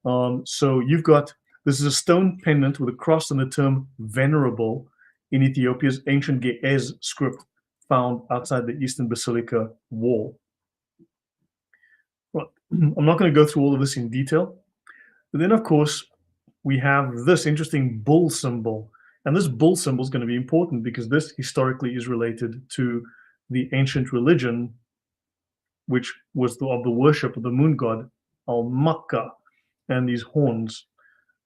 S1: So you've got, this is a stone pendant with a cross and the term venerable in Ethiopia's ancient Ge'ez script found outside the Eastern Basilica wall. Well, I'm not going to go through all of this in detail. But then, of course, we have this interesting bull symbol. And this bull symbol is going to be important because this historically is related to the ancient religion, which was of the worship of the moon god Al-Makka, and these horns.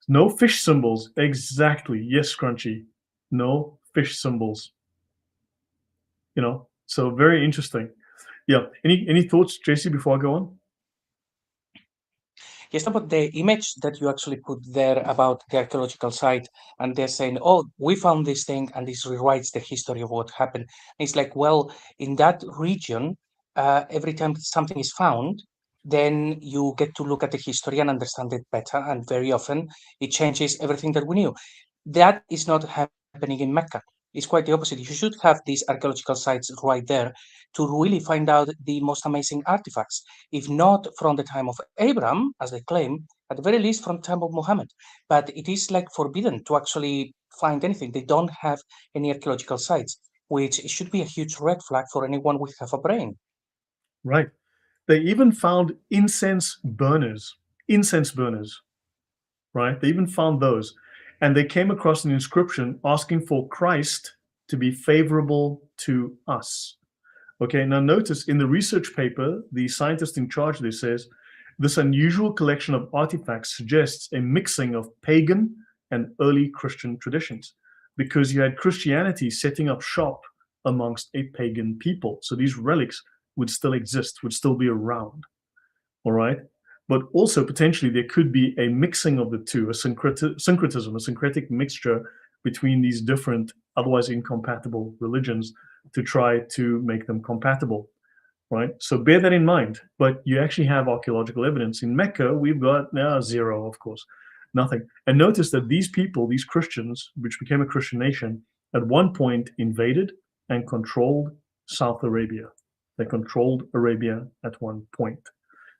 S1: No fish symbols. Exactly. Yes, Scrunchy. No fish symbols. So very interesting. Yeah. Any thoughts, JC, before I go on?
S2: Yes, no, but the image that you actually put there about the archaeological site, and they're saying, "Oh, we found this thing, and this rewrites the history of what happened." It's like, well, in that region, every time something is found, then you get to look at the history and understand it better, and very often it changes everything that we knew. That is not happening in Mecca. It's quite the opposite. You should have these archaeological sites right there to really find out the most amazing artifacts, if not from the time of Abraham, as they claim, at the very least from the time of Muhammad. But it is like forbidden to actually find anything. They don't have any archaeological sites, which should be a huge red flag for anyone with half a brain.
S1: Right. They even found incense burners, right? They even found those. And they came across an inscription asking for Christ to be favorable to us. Okay, now notice in the research paper, the scientist in charge there says, this unusual collection of artifacts suggests a mixing of pagan and early Christian traditions, because you had Christianity setting up shop amongst a pagan people. So these relics would still exist, would still be around, all right? But also potentially there could be a mixing of the two, a syncretism, a syncretic mixture between these different, otherwise incompatible religions to try to make them compatible, right? So bear that in mind. But you actually have archaeological evidence. In Mecca, we've got now zero, of course, nothing. And notice that these people, these Christians, which became a Christian nation, at one point invaded and controlled South Arabia. They controlled Arabia at one point.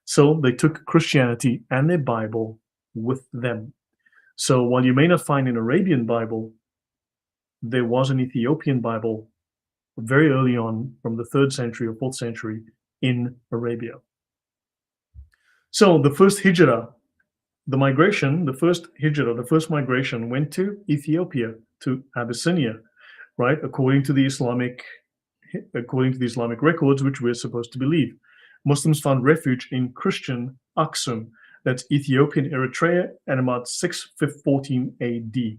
S1: So they took Christianity and their Bible with them. So while you may not find an Arabian Bible, there was an Ethiopian Bible very early on from the 3rd century or 4th century in Arabia. So the first hijrah, the migration, the first hijrah, the first migration went to Ethiopia, to Abyssinia, right? According to the Islamic records, which we're supposed to believe. Muslims found refuge in Christian Aksum, that's Ethiopian Eritrea, at about 614 AD.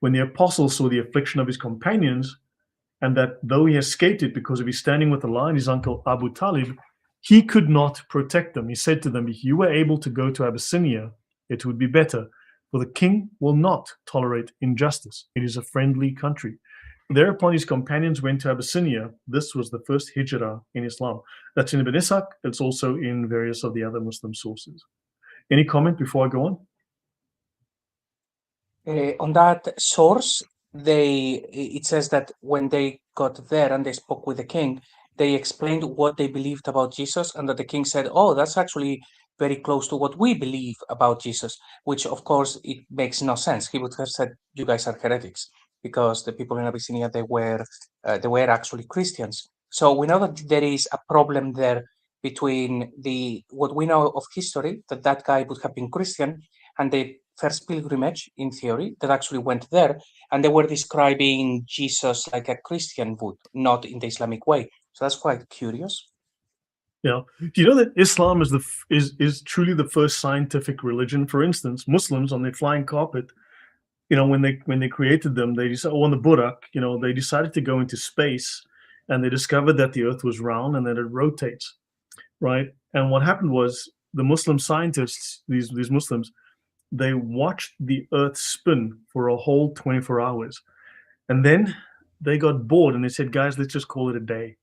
S1: When the apostle saw the affliction of his companions, and that though he escaped it because of his standing with Allah and his uncle Abu Talib, he could not protect them. He said to them, if you were able to go to Abyssinia, it would be better, for the king will not tolerate injustice. It is a friendly country. Thereupon his companions went to Abyssinia. This was the first hijrah in Islam. That's in Ibn Ishaq. It's also in various of the other Muslim sources. Any comment before I go on?
S2: On that source, it says that when they got there and they spoke with the king, they explained what they believed about Jesus, and that the king said, "Oh, that's actually very close to what we believe about Jesus," which of course it makes no sense. He would have said, "You guys are heretics," because the people in Abyssinia, they were actually Christians. So we know that there is a problem there between what we know of history, that guy would have been Christian, and the first pilgrimage, in theory, that actually went there, and they were describing Jesus like a Christian would, not in the Islamic way. So that's quite curious.
S1: Yeah. Do you know that Islam is truly the first scientific religion? For instance, Muslims on their flying carpet, when they created them, they decided, on the Burak, they decided to go into space, and they discovered that the Earth was round and that it rotates, right? And what happened was the Muslim scientists, these Muslims, they watched the Earth spin for a whole 24 hours, and then they got bored and they said, "Guys, let's just call it a day."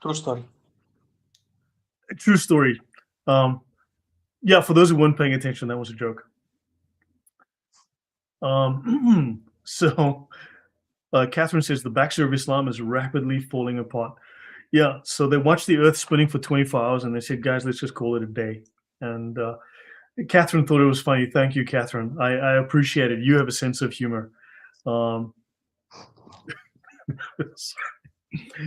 S2: True story.
S1: True story. Yeah, for those who weren't paying attention, that was a joke. So Catherine says the backstory of Islam is rapidly falling apart. Yeah, so they watched the Earth spinning for 24 hours and they said, "Guys, let's just call it a day." And Catherine thought it was funny. Thank you, Catherine. I appreciate it. You have a sense of humor.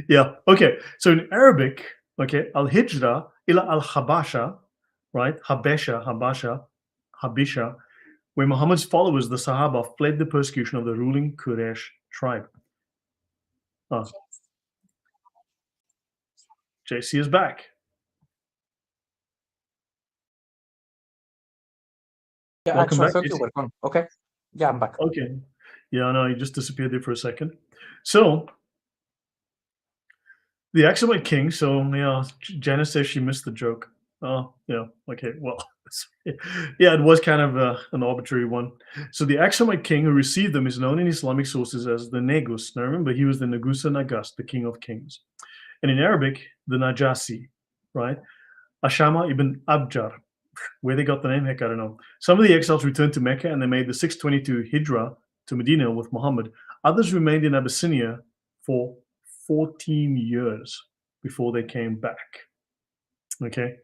S1: Yeah. Okay. So in Arabic, okay, al-hijra ila al-habasha, right? Habisha, where Muhammad's followers, the Sahaba, fled the persecution of the ruling Quraysh tribe. JC is back.
S2: Yeah,
S1: Welcome
S2: actually, I
S1: back,
S2: thought
S1: JC.
S2: you were gone. Okay. Yeah, I'm back.
S1: Okay. Yeah, no, you just disappeared there for a second. So The Axumite king. So yeah, Janice says she missed the joke. Oh yeah, okay. Well, yeah, it was kind of an arbitrary one. So the Axumite king who received them is known in Islamic sources as the Negus. Now remember, he was the Negusa Nagas, the king of kings, and in Arabic, the Najasi, right? Ashama ibn Abjar. Where they got the name, heck, I don't know. Some of the exiles returned to Mecca and they made the 622 Hijrah to Medina with Muhammad. Others remained in Abyssinia for 14 years before they came back. Okay.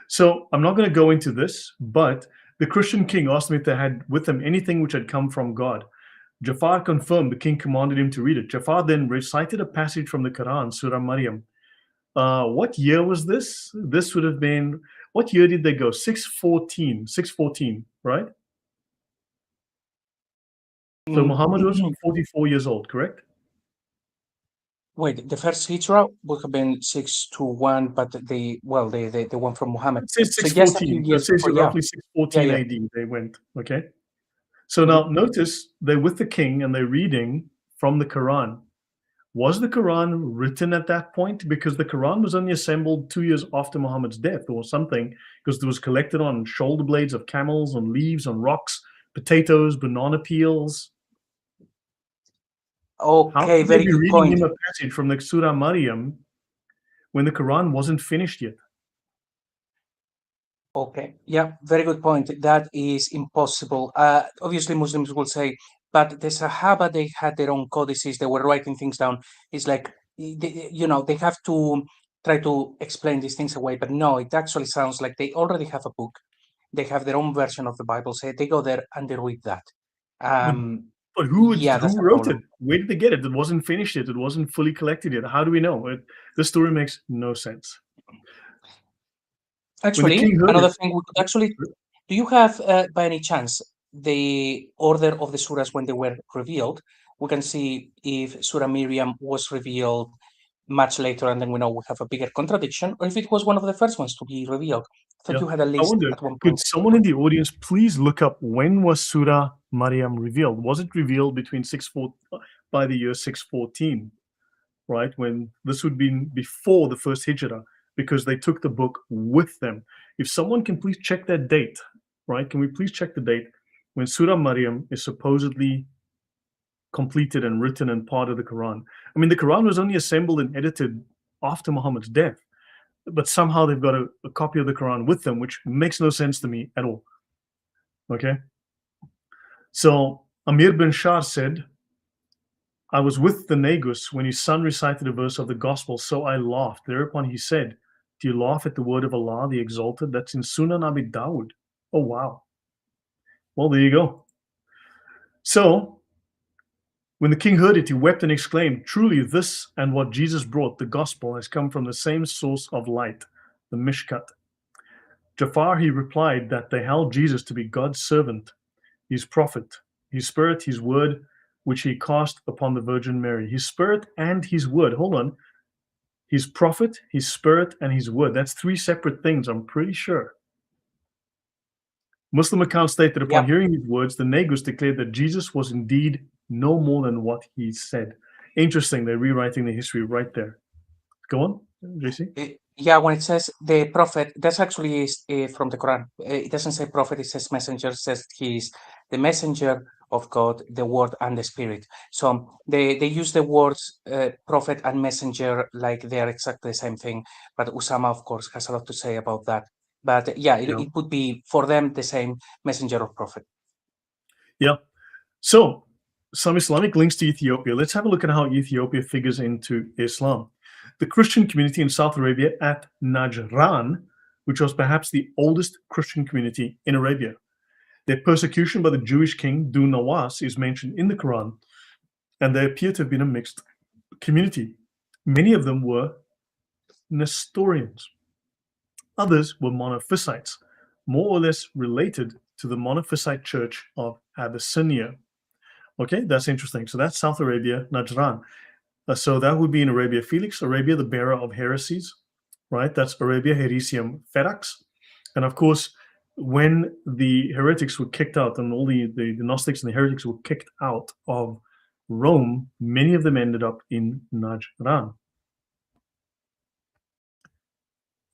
S1: So I'm not going to go into this, but the Christian king asked them if they had with them anything which had come from God. Jafar confirmed the king commanded him to read it. Jafar then recited a passage from the Quran, Surah Maryam. What year was this? This would have been, what year did they go? 614, 614, right? So Muhammad was 44 years old, correct?
S2: Wait, the first hijrah would have been 621, but the one from Muhammad.
S1: It says
S2: So just a few
S1: 614. So it
S2: years
S1: says
S2: before, yeah.
S1: roughly 614
S2: Yeah.
S1: AD they went, okay? So now notice they're with the king and they're reading from the Quran. Was the Quran written at that point? Because the Quran was only assembled 2 years after Muhammad's death or something, because it was collected on shoulder blades of camels, on leaves, on rocks, potatoes, banana peels. How
S2: Okay,
S1: could they
S2: very
S1: be
S2: good
S1: reading
S2: point.
S1: him a passage from the Surah Maryam when the Quran wasn't finished yet?
S2: Okay, yeah, very good point. That is impossible. Obviously, Muslims will say, but the Sahaba, they had their own codices, they were writing things down. It's like, they have to try to explain these things away. But no, it actually sounds like they already have a book. They have their own version of the Bible. Say they go there and they read that.
S1: But
S2: Yeah,
S1: who
S2: that's a
S1: wrote it?
S2: problem.
S1: Where did they get it? It wasn't finished yet. It wasn't fully collected yet. How do we know? This story makes no sense. When the
S2: Actually,
S1: king heard
S2: another
S1: it,
S2: thing we could actually, do you have, by any chance, the order of the surahs when they were revealed? We can see if Surah Miriam was revealed much later, and then we know we have a bigger contradiction, or if it was one of the first ones to be revealed. I thought
S1: yeah,
S2: you had a
S1: I
S2: list
S1: wonder,
S2: at one
S1: could
S2: point.
S1: someone in the audience please look up when was Surah Maryam revealed? Was it revealed between by the year 614, right? When this would be before the first Hijrah, because they took the book with them. If someone can please check that date, right? Can we please check the date when Surah Maryam is supposedly completed and written and part of the Quran? I mean, the Quran was only assembled and edited after Muhammad's death, but somehow they've got a copy of the Quran with them, which makes no sense to me at all. Okay. So Amir bin Shah said, I was with the Negus when his son recited a verse of the gospel, so I laughed. Thereupon he said, do you laugh at the word of Allah, the Exalted? That's in Sunan Abi Dawud. Oh, wow. Well, there you go. So when the king heard it, he wept and exclaimed, truly this and what Jesus brought, the gospel, has come from the same source of light, the Mishkat. Jafar, he replied that they held Jesus to be God's servant, his prophet, his spirit, his word, which he cast upon the Virgin Mary. His spirit and his word. Hold on. His prophet, his spirit, and his word. That's three separate things, I'm pretty sure. Muslim accounts state that upon hearing these words, the Negus declared that Jesus was indeed no more than what he said. Interesting. They're rewriting the history right there. Go on, JC.
S2: Yeah, when it says the prophet, that's actually is from the Quran. It doesn't say prophet, it says messenger. It says he's the messenger of God, the word and the spirit. So they use the words prophet and messenger like they're exactly the same thing. But Usama, of course, has a lot to say about that. But yeah, it would be for them the same messenger or prophet.
S1: Yeah. So some Islamic links to Ethiopia. Let's have a look at how Ethiopia figures into Islam. The Christian community in South Arabia at Najran, which was perhaps the oldest Christian community in Arabia. Their persecution by the Jewish king Du Nawas is mentioned in the Quran, and they appear to have been a mixed community. Many of them were Nestorians. Others were Monophysites, more or less related to the Monophysite church of Abyssinia. Okay, that's interesting. So that's South Arabia, Najran. So that would be in Arabia Felix, Arabia, the bearer of heresies, right? That's Arabia Heresium Fedax. And of course, when the heretics were kicked out and all the Gnostics and the heretics were kicked out of Rome, many of them ended up in Najran.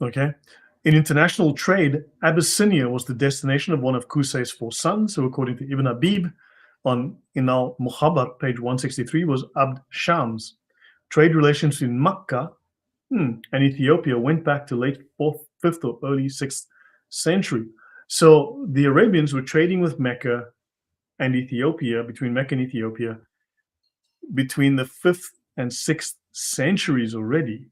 S1: Okay. In international trade, Abyssinia was the destination of one of Qusay's 4 sons, who, according to Ibn Habib, in al-Muhabbar, page 163, was Abd Shams. Trade relations between Makkah and Ethiopia went back to late 4th, 5th, or early 6th century. So the Arabians were trading with Mecca and Ethiopia, between Mecca and Ethiopia, between the 5th and 6th centuries already.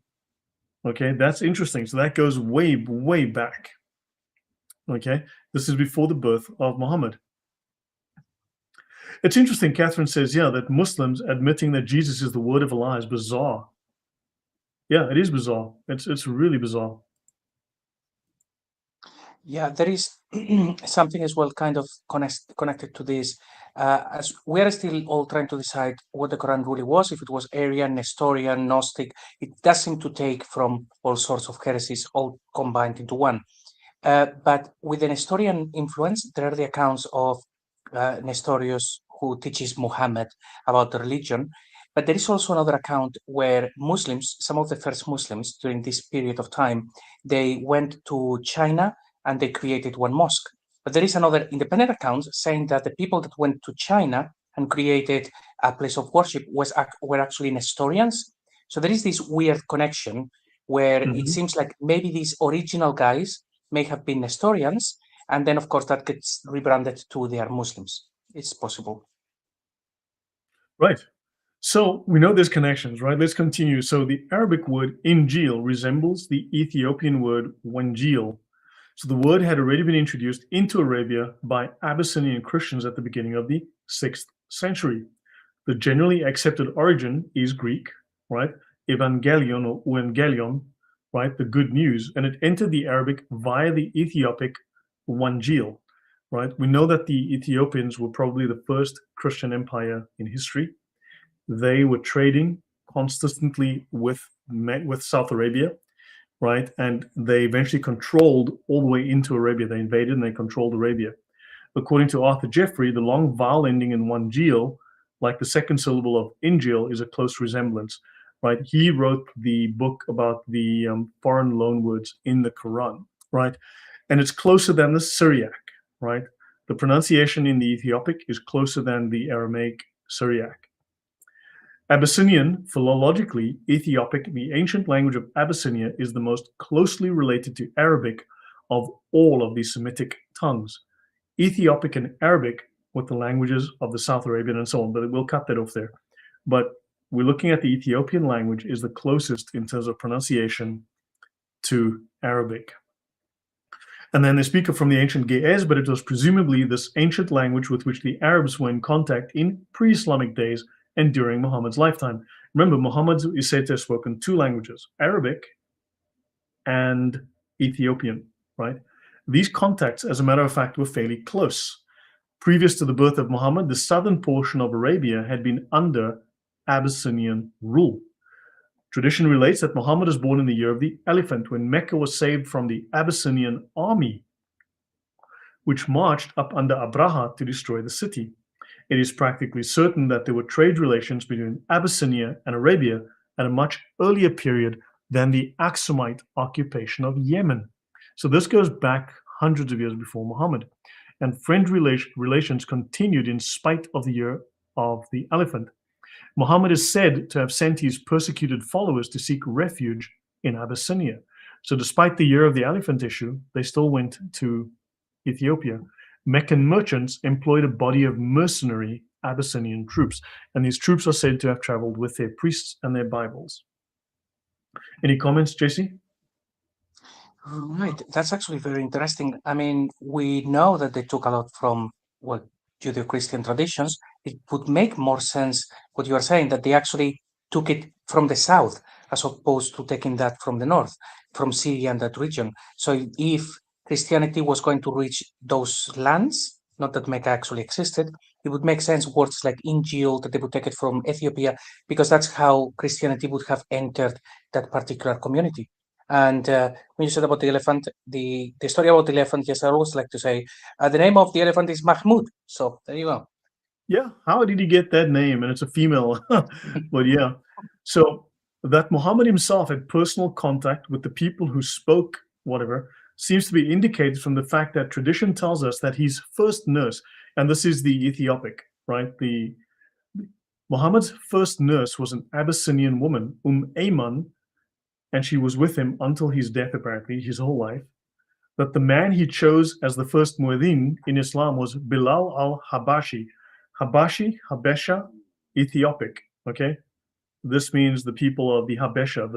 S1: Okay, that's interesting. So that goes way, way back. Okay, this is before the birth of Muhammad. It's interesting, Catherine says, yeah, that Muslims admitting that Jesus is the word of Allah is bizarre. Yeah, it is bizarre. It's really bizarre.
S2: Yeah, there is something as well kind of connected to this. As we are still all trying to decide what the Quran really was, if it was Arian, Nestorian, Gnostic, it does seem to take from all sorts of heresies all combined into one. But with the Nestorian influence, there are the accounts of Nestorius who teaches Muhammad about the religion. But there is also another account where Muslims, some of the first Muslims during this period of time, they went to China and they created one mosque. But there is another independent account saying that the people that went to China and created a place of worship were actually Nestorians. So there is this weird connection where it seems like maybe these original guys may have been Nestorians, and then of course that gets rebranded to they are Muslims. It's possible.
S1: Right. So we know there's connections, right? Let's continue. So the Arabic word Injil resembles the Ethiopian word Wanjil. So the word had already been introduced into Arabia by Abyssinian Christians at the beginning of the 6th century. The generally accepted origin is Greek, right? Evangelion or Evangelion, right? The good news. And it entered the Arabic via the Ethiopic Wanjil, right? We know that the Ethiopians were probably the first Christian empire in history. They were trading constantly with South Arabia, right? And they eventually controlled all the way into Arabia. They invaded and they controlled Arabia. According to Arthur Jeffrey, the long vowel ending in Wanjil, like the second syllable of Injil, is a close resemblance, right? He wrote the book about the foreign loanwords in the Quran, right? And it's closer than the Syriac, right? The pronunciation in the Ethiopic is closer than the Aramaic Syriac. Abyssinian, philologically, Ethiopic, the ancient language of Abyssinia, is the most closely related to Arabic of all of the Semitic tongues. Ethiopic and Arabic with the languages of the South Arabian and so on, but we'll cut that off there. But we're looking at the Ethiopian language is the closest in terms of pronunciation to Arabic. And then they speak of from the ancient Ge'ez, but it was presumably this ancient language with which the Arabs were in contact in pre-Islamic days and during Muhammad's lifetime. Remember, Muhammad is said to have spoken 2 languages, Arabic and Ethiopian, right? These contacts, as a matter of fact, were fairly close. Previous to the birth of Muhammad, the southern portion of Arabia had been under Abyssinian rule. Tradition relates that Muhammad was born in the year of the elephant, when Mecca was saved from the Abyssinian army, which marched up under Abraha to destroy the city. It is practically certain that there were trade relations between Abyssinia and Arabia at a much earlier period than the Aksumite occupation of Yemen. So this goes back hundreds of years before Muhammad. And friend relations continued in spite of the year of the elephant. Muhammad is said to have sent his persecuted followers to seek refuge in Abyssinia. So despite the year of the elephant issue, they still went to Ethiopia. Meccan merchants employed a body of mercenary Abyssinian troops, and these troops are said to have traveled with their priests and their Bibles. Any comments, JC?
S2: Right, that's actually very interesting. I mean, we know that they took a lot from Judeo-Christian traditions. It would make more sense what you are saying, that they actually took it from the south as opposed to taking that from the north, from Syria and that region. So if Christianity was going to reach those lands, not that Mecca actually existed, it would make sense words like Injil, that they would take it from Ethiopia, because that's how Christianity would have entered that particular community. And when you said about the elephant, the story about the elephant, yes, I always like to say the name of the elephant is Mahmoud. So there you go.
S1: Yeah, how did he get that name? And it's a female. But yeah, so that Muhammad himself had personal contact with the people who spoke whatever, seems to be indicated from the fact that tradition tells us that his first nurse, and this is the Ethiopic, right? Muhammad's first nurse was an Abyssinian woman, Ayman, and she was with him until his death, apparently, his whole life. That the man he chose as the first muezzin in Islam was Bilal al-Habashi. Habashi, Habesha, Ethiopic, okay? This means the people of the Habesha,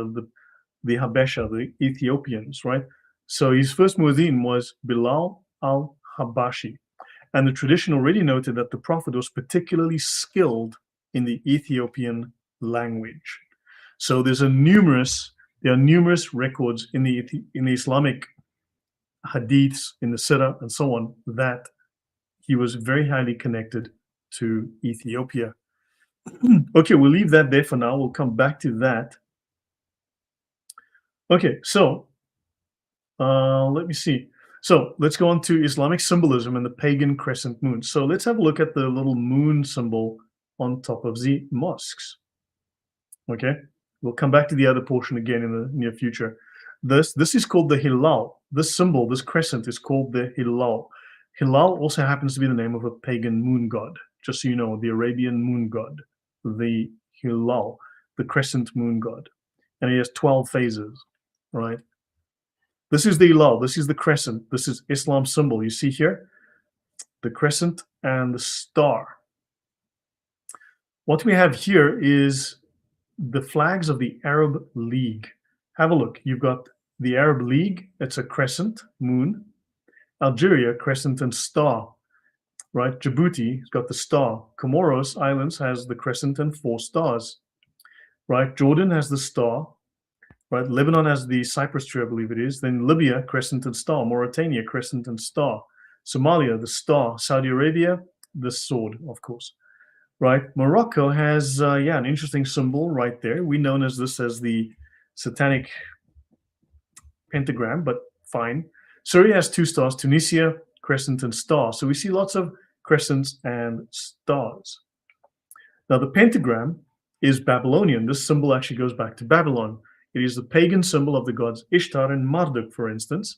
S1: the Habesha, the Ethiopians, right? So his first muezzin was Bilal al-Habashi. And the tradition already noted that the Prophet was particularly skilled in the Ethiopian language. So there are numerous records in the Islamic hadiths, in the Sirah, and so on, that he was very highly connected to Ethiopia. Okay, we'll leave that there for now. We'll come back to that. Okay, so let me see. So let's go on to Islamic symbolism and the pagan crescent moon. So let's have a look at the little moon symbol on top of the mosques. Okay, we'll come back to the other portion again in the near future. This is called the Hilal. This symbol, this crescent, is called the Hilal. Hilal also happens to be the name of a pagan moon god, just so you know, the Arabian moon god, the Hilal, the crescent moon god. And he has 12 phases, right? This is the Hilal, this is the crescent, this is Islam's symbol. You see here, the crescent and the star. What we have here is the flags of the Arab League. Have a look. You've got the Arab League, it's a crescent moon. Algeria, crescent and star, right? Djibouti has got the star. Comoros Islands has the crescent and 4 stars, right? Jordan has the star, right? Lebanon has the cypress tree, I believe it is. Then Libya, crescent and star. Mauritania, crescent and star. Somalia, the star. Saudi Arabia, the sword, of course, right? Morocco has, an interesting symbol right there. We know this as the satanic pentagram, but fine. Syria has 2 stars. Tunisia, crescent and star. So we see lots of crescents and stars. Now the pentagram is Babylonian. This symbol actually goes back to Babylon. It is the pagan symbol of the gods Ishtar and Marduk, for instance.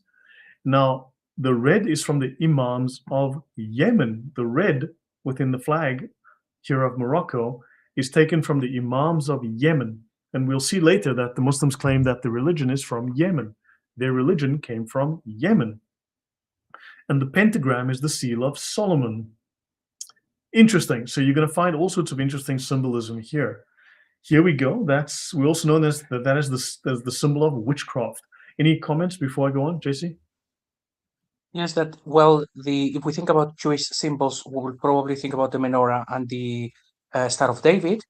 S1: Now the red is from the imams of Yemen. The red within the flag here of Morocco is taken from the imams of Yemen. And we'll see later that the Muslims claim that the religion is from Yemen. Their religion came from Yemen. And the pentagram is the seal of Solomon. Interesting. So you're going to find all sorts of interesting symbolism here. Here we go. We also know that is the symbol of witchcraft. Any comments before I go on, JC?
S2: Yes, if we think about Jewish symbols, we will probably think about the menorah and the Star of David.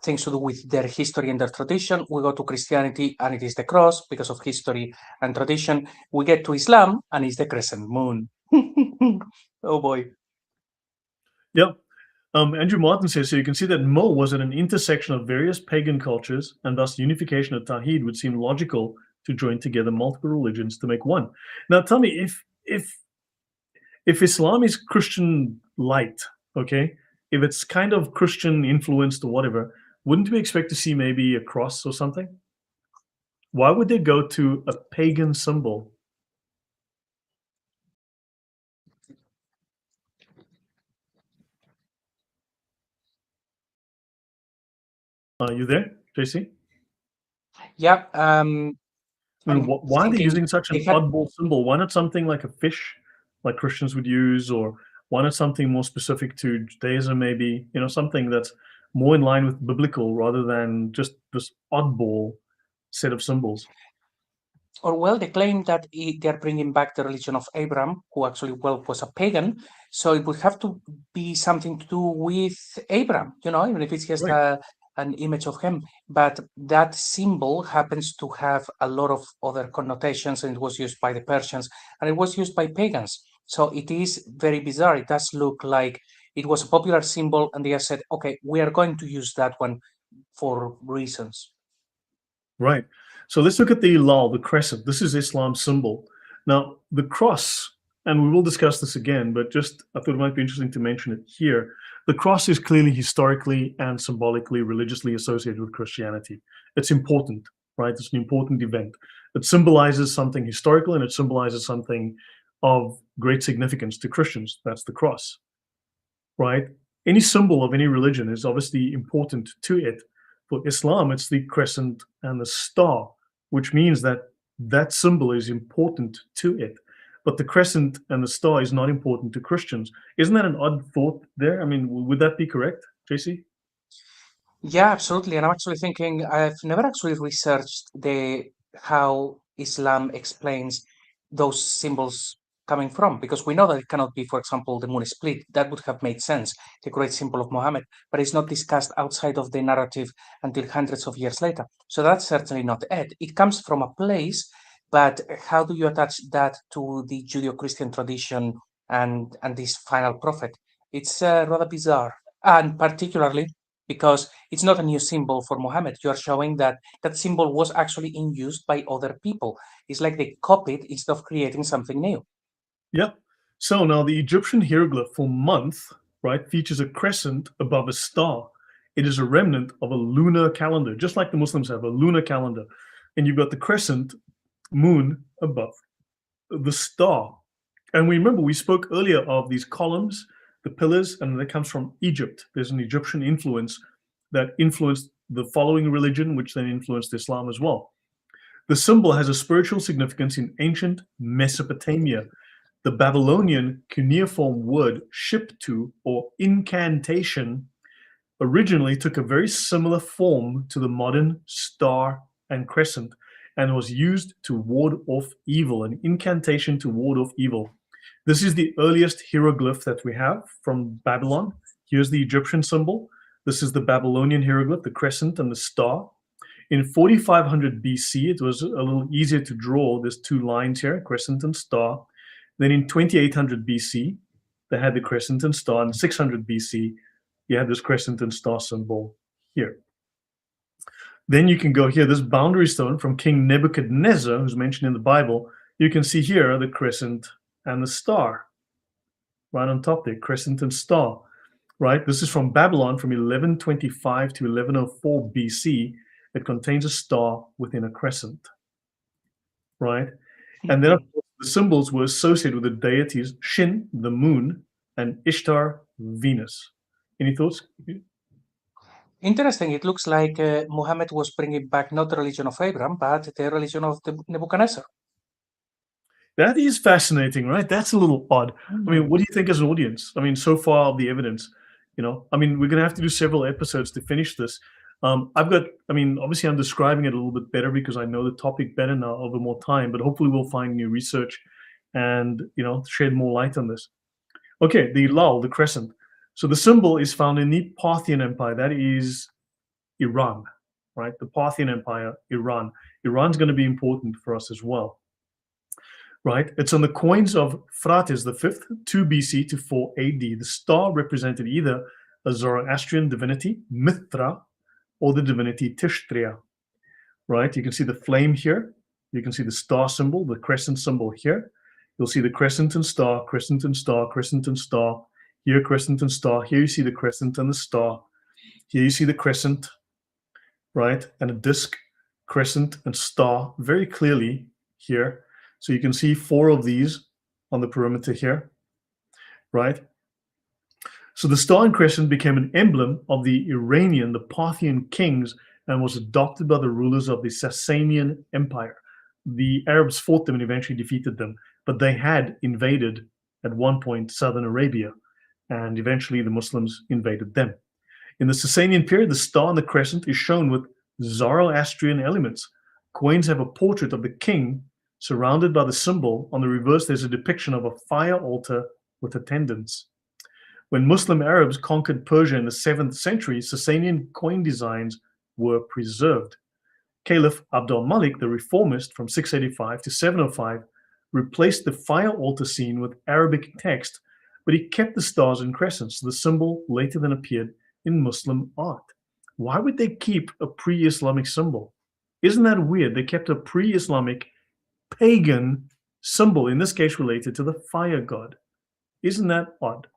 S2: Things to do with their history and their tradition. We go to Christianity and it is the cross because of history and tradition. We get to Islam and it's the crescent moon. Oh boy.
S1: Yep. Andrew Martin says, so you can see that Mo was at an intersection of various pagan cultures, and thus unification of Tawhid would seem logical to join together multiple religions to make one. Now tell me, if Islam is Christian light, okay, if it's kind of Christian influenced or whatever, wouldn't we expect to see maybe a cross or something? Why would they go to a pagan symbol? Are you there, JC?
S2: Yeah.
S1: Why are they using such an oddball symbol? Why not something like a fish, like Christians would use, or why not something more specific to Judaism, maybe, something that's more in line with biblical rather than just this oddball set of symbols?
S2: Or they claim that they're bringing back the religion of Abraham, who actually was a pagan. So it would have to be something to do with Abraham, even if it's just an image of him. But that symbol happens to have a lot of other connotations, and it was used by the Persians, and it was used by pagans. So it is very bizarre. It does look like it was a popular symbol, and they have said, okay, we are going to use that one for reasons.
S1: Right. So let's look at the hilal, the crescent. This is Islam's symbol. Now, the cross, and we will discuss this again, but just I thought it might be interesting to mention it here. The cross is clearly historically and symbolically, religiously associated with Christianity. It's important, right? It's an important event. It symbolizes something historical and it symbolizes something of great significance to Christians. That's the cross, right? Any symbol of any religion is obviously important to it. For Islam, it's the crescent and the star, which means that that symbol is important to it. But the crescent and the star is not important to Christians. Isn't that an odd thought there? I mean, would that be correct, JC?
S2: Yeah, absolutely. And I'm actually thinking I've never actually researched the how Islam explains those symbols coming from, because we know that it cannot be, for example, the moon split. That would have made sense, the great symbol of Muhammad, but it's not discussed outside of the narrative until hundreds of years later. So that's certainly not it. It comes from a place, but how do you attach that to the Judeo-Christian tradition and this final prophet? It's rather bizarre, and particularly because it's not a new symbol for Mohammed. You are showing that that symbol was actually in use by other people. It's like they copied instead of creating something new.
S1: Yep. So now the Egyptian hieroglyph for month, right, features a crescent above a star. It is a remnant of a lunar calendar, just like the Muslims have a lunar calendar. And you've got the crescent moon above the star. And we remember we spoke earlier of these columns, the pillars, and that comes from Egypt. There's an Egyptian influence that influenced the following religion, which then influenced Islam as well. The symbol has a spiritual significance in ancient Mesopotamia. The Babylonian cuneiform word shiptu, or incantation, originally took a very similar form to the modern star and crescent and was used to ward off evil, an incantation to ward off evil. This is the earliest hieroglyph that we have from Babylon. Here's the Egyptian symbol. This is the Babylonian hieroglyph, the crescent and the star. In 4500 BC, it was a little easier to draw. There's two lines here, crescent and star. Then in 2800 BC, they had the crescent and star. In 600 BC, you have this crescent and star symbol here. Then you can go here, this boundary stone from King Nebuchadnezzar, who's mentioned in the Bible. You can see here the crescent and the star right on top there, crescent and star, right? This is from Babylon from 1125 to 1104 BC. It contains a star within a crescent, right? And then, of course, the symbols were associated with the deities Shin, the moon, and Ishtar, Venus. Any thoughts?
S2: Interesting. It looks like Muhammad was bringing back not the religion of Abraham, but the religion of the Nebuchadnezzar.
S1: That is fascinating, right? That's a little odd. I mean, what do you think as an audience? I mean, so far of the evidence, I mean, we're going to have to do several episodes to finish this. I mean, obviously I'm describing it a little bit better because I know the topic better now over more time, but hopefully we'll find new research and, shed more light on this. Okay, the lal, the crescent. So the symbol is found in the Parthian Empire. That is Iran, right? The Parthian Empire, Iran. Iran's going to be important for us as well, right? It's on the coins of Phraates the fifth, 2 BC to 4 AD. The star represented either a Zoroastrian divinity, Mithra, or the divinity Tishtria, right? You can see the flame here. You can see the star symbol, the crescent symbol here. You'll see the crescent and star, crescent and star, crescent and star. Here, crescent and star. Here you see the crescent and the star. Here you see the crescent, right? And a disc, crescent and star very clearly here. So you can see 4 of these on the perimeter here, right? So the star and crescent became an emblem of the Iranian, the Parthian kings, and was adopted by the rulers of the Sasanian Empire. The Arabs fought them and eventually defeated them, but they had invaded at one point southern Arabia, and eventually the Muslims invaded them. In the Sasanian period, the star and the crescent is shown with Zoroastrian elements. Coins have a portrait of the king surrounded by the symbol. On the reverse, there's a depiction of a fire altar with attendants. When Muslim Arabs conquered Persia in the 7th century, Sasanian coin designs were preserved. Caliph Abdul Malik, the reformist from 685 to 705, replaced the fire altar scene with Arabic text, but he kept the stars and crescents. The symbol later then appeared in Muslim art. Why would they keep a pre-Islamic symbol? Isn't that weird? They kept a pre-Islamic pagan symbol, in this case related to the fire god. Isn't that odd?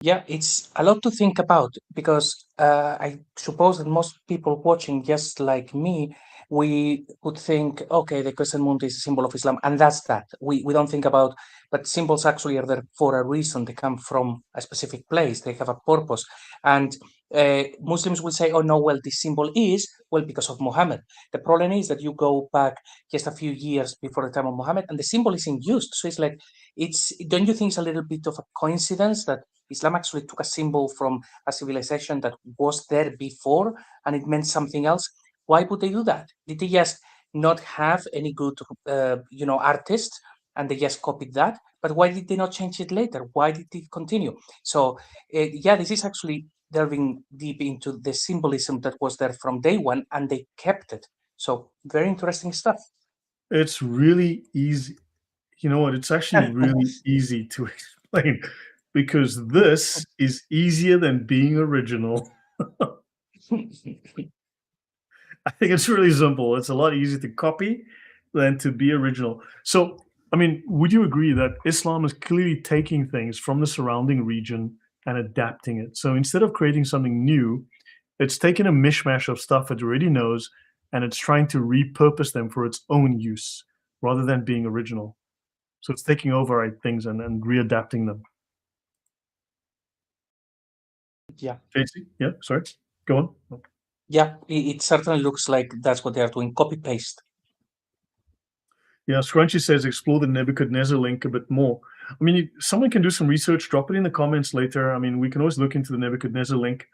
S2: Yeah, it's a lot to think about because I suppose that most people watching, just like me, we would think, okay, the crescent moon is a symbol of Islam, and that's that. We don't think about, but symbols actually are there for a reason. They come from a specific place. They have a purpose. And Muslims will say, oh no, well, this symbol is, well, because of Muhammad. The problem is that you go back just a few years before the time of Muhammad, and the symbol isn't used. So it's like, don't you think it's a little bit of a coincidence that Islam actually took a symbol from a civilization that was there before and it meant something else? Why would they do that? Did they just not have any good, artists, and they just copied that? But why did they not change it later? Why did it continue? So, yeah, this is actually delving deep into the symbolism that was there from day one, and they kept it. So, very interesting stuff.
S1: It's really easy. You know what? It's actually really easy to explain because this is easier than being original. I think it's really simple. It's a lot easier to copy than to be original. So, I mean, would you agree that Islam is clearly taking things from the surrounding region and adapting it? So instead of creating something new, it's taking a mishmash of stuff it already knows and it's trying to repurpose them for its own use rather than being original. So it's taking over things and readapting them.
S2: Yeah.
S1: JC? Yeah, sorry. Go on.
S2: Yeah, it certainly looks like that's what they are doing, copy paste.
S1: Yeah, Scrunchy says explore the Nebuchadnezzar link a bit more. I mean, someone can do some research, drop it in the comments later. I mean, we can always look into the Nebuchadnezzar link.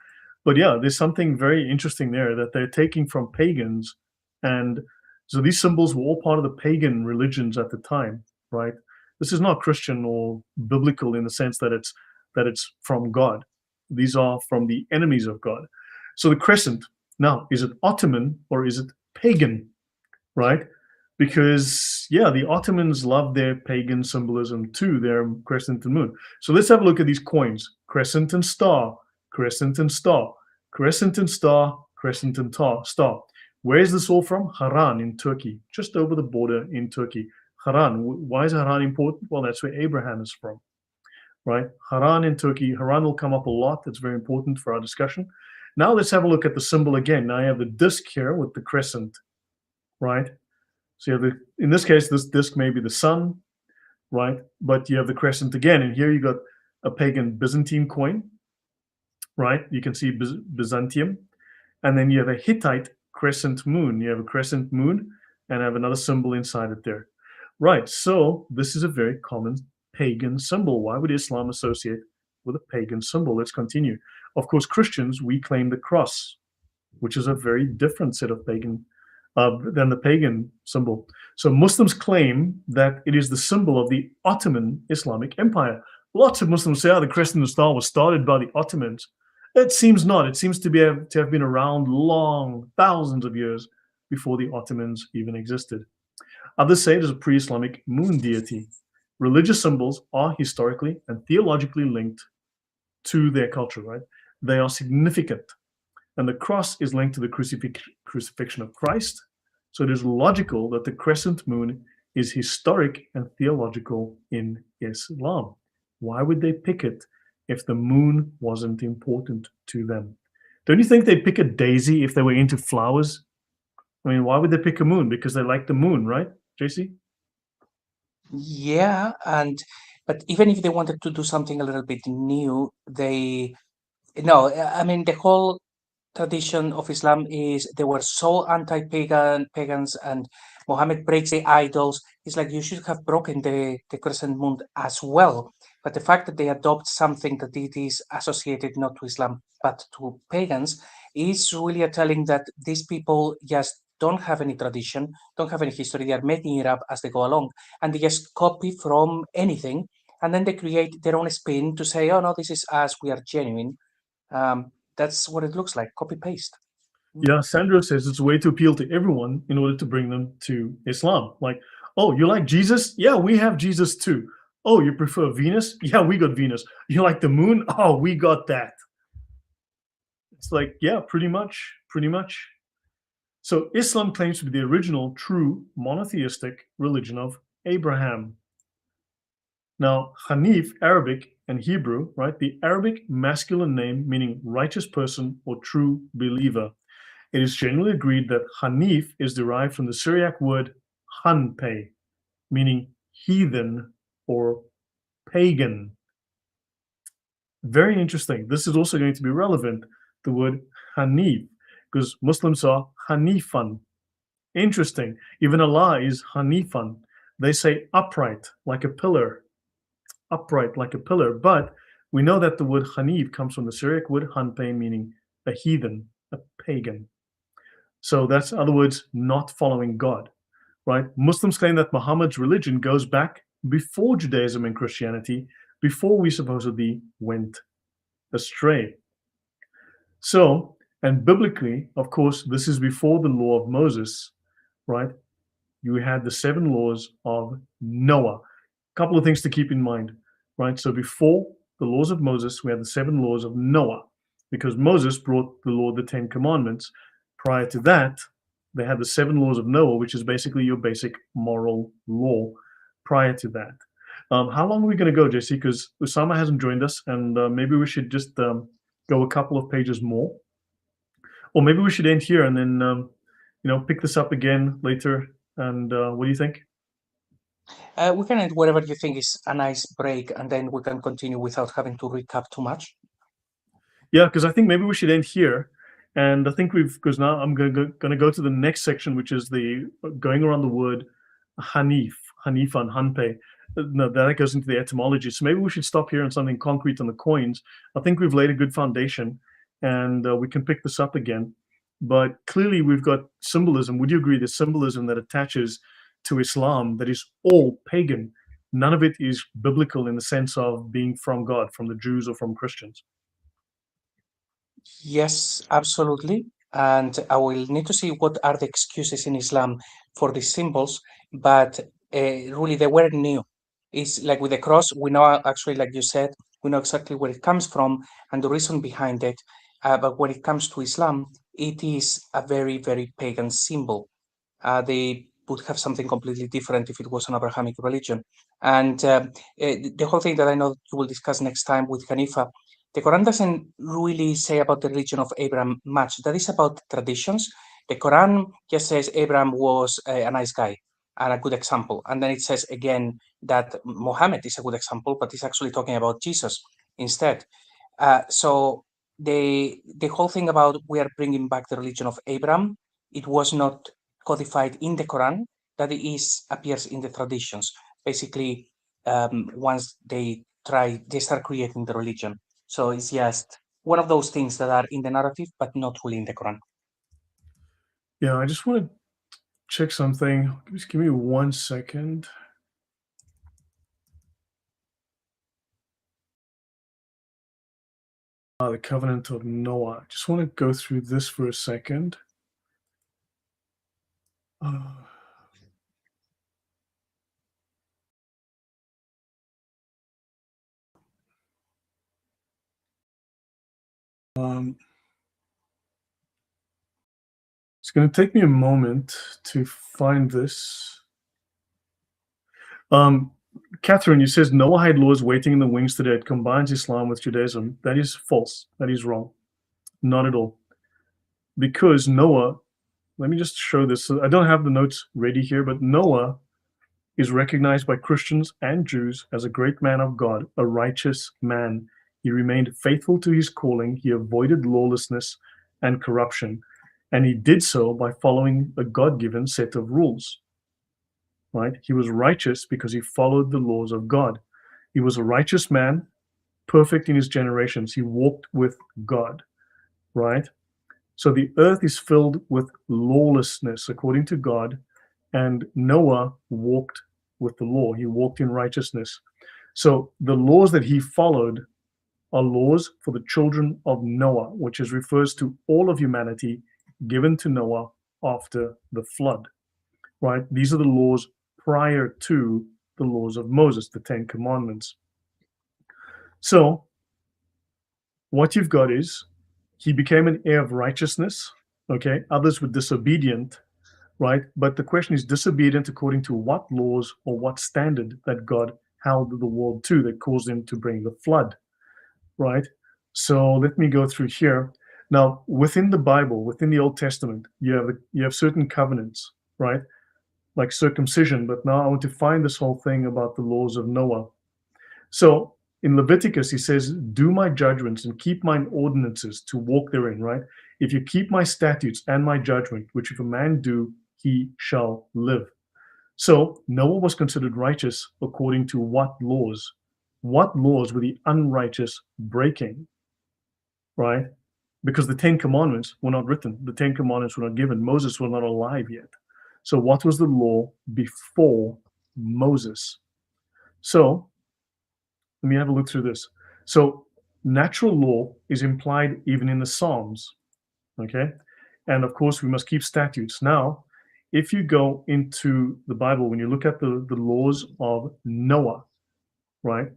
S1: But yeah, there's something very interesting there that they're taking from pagans. And so these symbols were all part of the pagan religions at the time, right? This is not Christian or biblical in the sense that it's from God. These are from the enemies of God. So the crescent, now, is it Ottoman or is it pagan, right? Because yeah, the Ottomans loved their pagan symbolism too, their crescent and moon. So let's have a look at these coins: crescent and star, crescent and star, crescent and star, crescent and star. Where is this all from? Haran in Turkey, just over the border in Turkey. Haran. Why is Haran important? Well, that's where Abraham is from, right? Haran in Turkey. Haran will come up a lot. That's very important for our discussion. Now let's have a look at the symbol again. Now I have the disc here with the crescent, right? So you have in this case, this disc may be the sun, right? But you have the crescent again. And here you got a pagan Byzantine coin, right? You can see Byzantium. And then you have a Hittite crescent moon. You have a crescent moon and have another symbol inside it there. Right, so this is a very common pagan symbol. Why would Islam associate with a pagan symbol? Let's continue. Of course, Christians, we claim the cross, which is a very different set of pagan than the pagan symbol. So Muslims claim that it is the symbol of the Ottoman Islamic Empire. Lots of Muslims say, the crescent and star was started by the Ottomans. It seems not. It seems to have been around long, thousands of years before the Ottomans even existed. Others say it is a pre-Islamic moon deity. Religious symbols are historically and theologically linked to their culture, right? They are significant. And the cross is linked to the crucifixion of Christ. So it is logical that the crescent moon is historic and theological in Islam. Why would they pick it if the moon wasn't important to them? Don't you think they'd pick a daisy if they were into flowers? I mean, why would they pick a moon? Because they like the moon, right, JC?
S2: Yeah, but even if they wanted to do something a little bit new, no, I mean, the whole tradition of Islam is they were so pagans, and Muhammad breaks the idols. It's like you should have broken the crescent moon as well. But the fact that they adopt something that it is associated not to Islam but to pagans is really a telling that these people just don't have any tradition, don't have any history. They are making it up as they go along, and they just copy from anything, and then they create their own spin to say, "Oh no, this is us. We are genuine." That's what it looks like, copy paste.
S1: Yeah, Sandro says it's a way to appeal to everyone in order to bring them to Islam. Like, oh, you like Jesus? Yeah, we have Jesus too. Oh, you prefer Venus? Yeah, we got Venus. You like the moon? Oh, we got that. It's like, yeah, pretty much. So Islam claims to be the original true monotheistic religion of Abraham. Now, Hanif, Arabic and Hebrew, right? The Arabic masculine name meaning righteous person or true believer. it is generally agreed that Hanif is derived from the Syriac word Hanpe, meaning heathen or pagan. Very interesting. This is also going to be relevant, the word Hanif, because Muslims are Hanifan. Interesting. Even Allah is Hanifan. They say upright, like a pillar. Upright, like a pillar. But we know that the word Hanif comes from the Syriac word Hanpe, meaning a heathen, a pagan. So that's, in other words, not following God, right? Muslims claim that Muhammad's religion goes back before Judaism and Christianity, before we supposedly went astray. So, and biblically, of course, this is before the law of Moses, right? You had the 7 laws of Noah. A couple of things to keep in mind, right? So before the laws of Moses, we had the 7 laws of Noah, because Moses brought the law, the 10 commandments. Prior to that, they had the 7 laws of Noah, which is basically your basic moral law prior to that. How long are we going to go, Jesse? Because Usama hasn't joined us, and maybe we should just go a couple of pages more. Or maybe we should end here and then, pick this up again later. And what do you think?
S2: We can end wherever you think is a nice break, and then we can continue without having to recap too much.
S1: Yeah, because I think maybe we should end here. And I think because now I'm going to go to the next section, which is the going around the word Hanif, Hanifan, Hanpe. No, that goes into the etymology. So maybe we should stop here on something concrete on the coins. I think we've laid a good foundation, and we can pick this up again. But clearly, we've got symbolism. Would you agree? There's symbolism that attaches to Islam that is all pagan. None of it is biblical in the sense of being from God, from the Jews or from Christians.
S2: Yes, absolutely. And I will need to see what are the excuses in Islam for these symbols, but really they were new. It's like with the cross, we know actually, like you said, we know exactly where it comes from and the reason behind it. But when it comes to Islam, it is a very, very pagan symbol. They would have something completely different if it was an Abrahamic religion. And the whole thing that I know you will discuss next time with Hanifa, the Quran doesn't really say about the religion of Abraham much. That is about traditions. The Quran just says Abraham was a nice guy and a good example. And then it says again that Muhammad is a good example, but it's actually talking about Jesus instead. So the whole thing about we are bringing back the religion of Abraham, it was not codified in the Quran. That appears in the traditions. Basically, once they start creating the religion. So it's just one of those things that are in the narrative, but not really in the Quran.
S1: Yeah, I just want to check something. Just give me 1 second. The covenant of Noah. Just want to go through this for a second. It's going to take me a moment to find this. Catherine, you says Noahide laws waiting in the wings today. It combines Islam with Judaism. That is false. That is wrong. Not at all. Because Noah, let me just show this. I don't have the notes ready here, but Noah is recognized by Christians and Jews as a great man of God, a righteous man. He remained faithful to his calling. He avoided lawlessness and corruption. And he did so by following a God-given set of rules. Right? He was righteous because he followed the laws of God. He was a righteous man, perfect in his generations. He walked with God, right? So the earth is filled with lawlessness according to God, and Noah walked with the law. He walked in righteousness. So the laws that he followed are laws for the children of Noah, which refers to all of humanity given to Noah after the flood, right? These are the laws prior to the laws of Moses, the 10 commandments. So what you've got is he became an heir of righteousness, okay? Others were disobedient, right? But the question is disobedient according to what laws or what standard that God held the world to that caused him to bring the flood, right? So let me go through here. Now, within the Bible, within the Old Testament, you have certain covenants, right? Like circumcision. But now I want to find this whole thing about the laws of Noah. So in Leviticus, he says, "Do my judgments and keep mine ordinances to walk therein." Right? If you keep my statutes and my judgment, which if a man do, he shall live. So Noah was considered righteous according to what laws? What laws were the unrighteous breaking? Right? Because the Ten Commandments were not written, the Ten Commandments were not given, Moses was not alive yet. So what was the law before Moses? So let me have a look through this. So natural law is implied even in the Psalms, okay? And of course, we must keep statutes. Now, if you go into the Bible, when you look at the laws of Noah, right?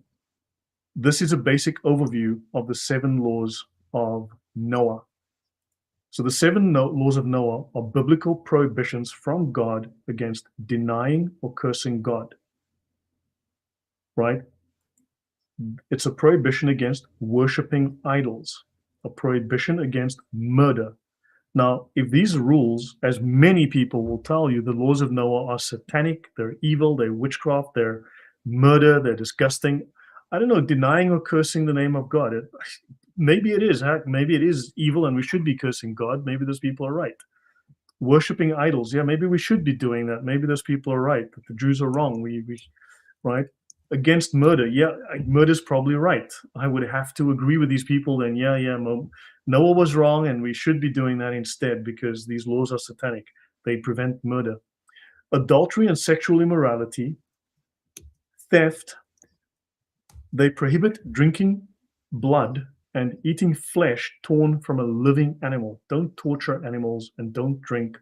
S1: This is a basic overview of the 7 laws of Noah. So the 7 laws of Noah are biblical prohibitions from God against denying or cursing God, right? It's a prohibition against worshiping idols, a prohibition against murder. Now, if these rules, as many people will tell you, the laws of Noah are satanic, they're evil, they're witchcraft, they're murder, they're disgusting. I don't know, denying or cursing the name of God. Maybe it is, maybe it is evil and we should be cursing God. Maybe those people are right. Worshipping idols, yeah, maybe we should be doing that. Maybe those people are right, that the Jews are wrong. Right? Against murder, yeah, murder's probably right. I would have to agree with these people then, yeah, Noah was wrong and we should be doing that instead because these laws are satanic. They prevent murder. Adultery and sexual immorality, theft, they prohibit drinking blood and eating flesh torn from a living animal. Don't torture animals and don't drink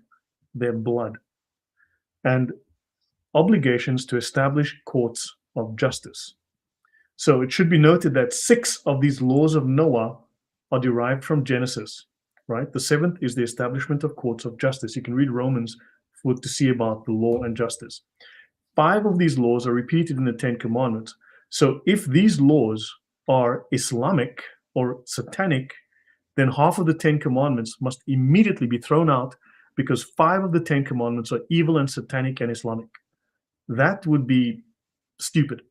S1: their blood. And obligations to establish courts of justice. So it should be noted that 6 of these laws of Noah are derived from Genesis, right? The 7th is the establishment of courts of justice. You can read Romans to see about the law and justice. 5 of these laws are repeated in the 10 Commandments. So if these laws are Islamic or satanic, then half of the 10 Commandments must immediately be thrown out because 5 of the 10 Commandments are evil and satanic and Islamic. That would be stupid.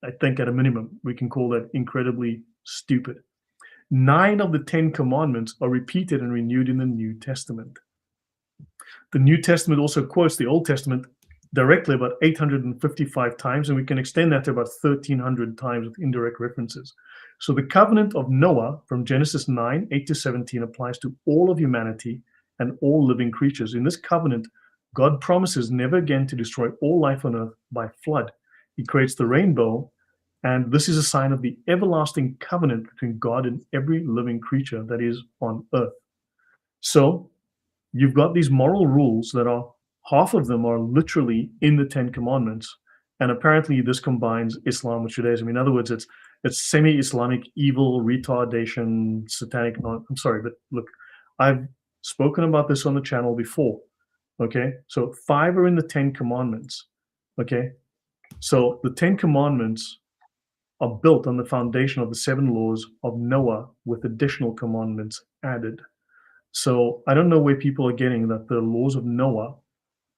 S1: I think at a minimum, we can call that incredibly stupid. 9 of the 10 Commandments are repeated and renewed in the New Testament. The New Testament also quotes the Old Testament directly about 855 times, and we can extend that to about 1,300 times with indirect references. So the covenant of Noah from Genesis 9, 8 to 17 applies to all of humanity and all living creatures. In this covenant, God promises never again to destroy all life on earth by flood. He creates the rainbow, and this is a sign of the everlasting covenant between God and every living creature that is on earth. So you've got these moral rules that are, half of them are literally in the 10 Commandments. And apparently this combines Islam with Judaism. In other words, it's semi-Islamic evil, retardation, satanic. I'm sorry, but look, I've spoken about this on the channel before. Okay, so 5 are in the 10 Commandments. Okay, so the 10 Commandments are built on the foundation of the 7 laws of Noah with additional commandments added. So I don't know where people are getting that the laws of Noah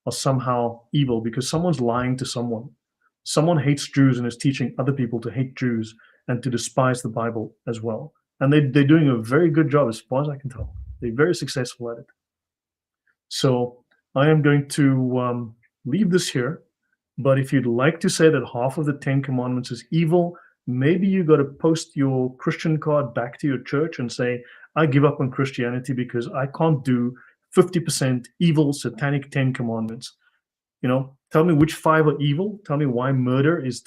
S1: are somehow evil because someone's lying to someone. Someone hates Jews and is teaching other people to hate Jews and to despise the Bible as well. And they're doing a very good job as far as I can tell. They're very successful at it. So I am going to leave this here. But if you'd like to say that half of the 10 Commandments is evil, maybe you got to post your Christian card back to your church and say, I give up on Christianity because I can't do 50% evil, satanic 10 Commandments. You know, tell me which 5 are evil. Tell me why murder is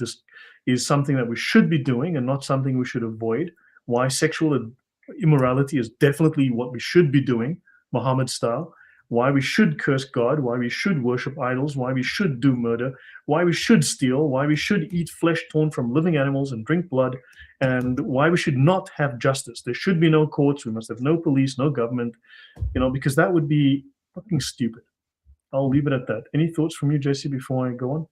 S1: something that we should be doing and not something we should avoid. Why sexual immorality is definitely what we should be doing, Muhammad style. Why we should curse God, why we should worship idols, why we should do murder, why we should steal, why we should eat flesh torn from living animals and drink blood, and why we should not have justice. There should be no courts. We must have no police, no government, because that would be fucking stupid. I'll leave it at that. Any thoughts from you, Jesse, before I go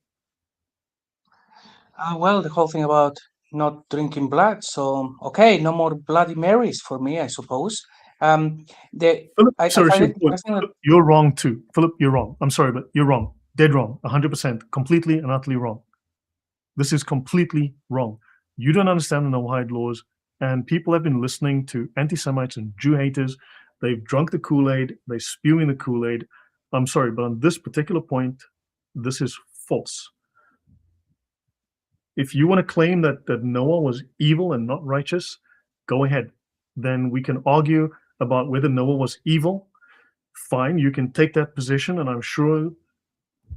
S1: on?
S2: Well, the whole thing about not drinking blood. So, okay, no more Bloody Marys for me, I suppose.
S1: Philip,
S2: I
S1: sorry,
S2: find it
S1: Philip,
S2: interesting that
S1: you're wrong too. Philip, you're wrong. I'm sorry, but you're wrong. Dead wrong. 100%. Completely and utterly wrong. This is completely wrong. You don't understand the Noahide laws, and people have been listening to anti-Semites and Jew haters. They've drunk the Kool-Aid. They're spewing the Kool-Aid. I'm sorry, but on this particular point, this is false. If you want to claim that Noah was evil and not righteous, go ahead. Then we can argue about whether Noah was evil. Fine, you can take that position, and I'm sure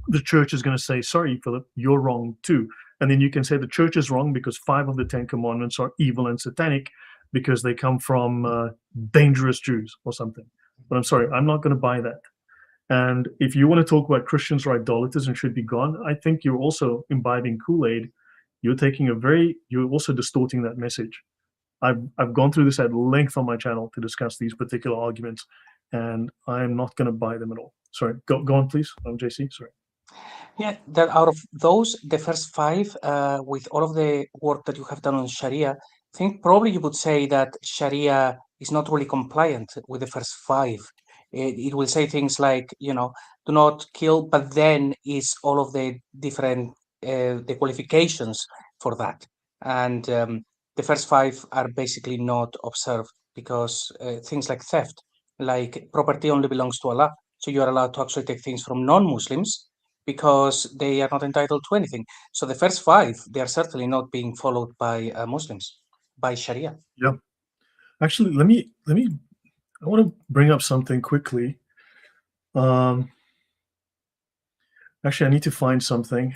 S1: the church is going to say, sorry, Philip, you're wrong too. And then you can say the church is wrong because 5 of the 10 commandments are evil and satanic because they come from dangerous Jews or something. But I'm sorry, I'm not going to buy that. And if you want to talk about Christians are idolaters and should be gone, I think you're also imbibing Kool-Aid. You're also distorting that message. I've gone through this at length on my channel to discuss these particular arguments, and I'm not going to buy them at all. Sorry, go on, please. JC, sorry.
S2: Yeah, that out of those, the first 5, with all of the work that you have done on Sharia, I think probably you would say that Sharia is not really compliant with the first 5. It will say things like, do not kill, but then is all of the different the qualifications for that. And the first 5 are basically not observed because things like theft, like property only belongs to Allah. So you are allowed to actually take things from non-Muslims because they are not entitled to anything. So the first 5, they are certainly not being followed by Muslims, by Sharia.
S1: Yeah. Actually, let me. I want to bring up something quickly. Actually, I need to find something.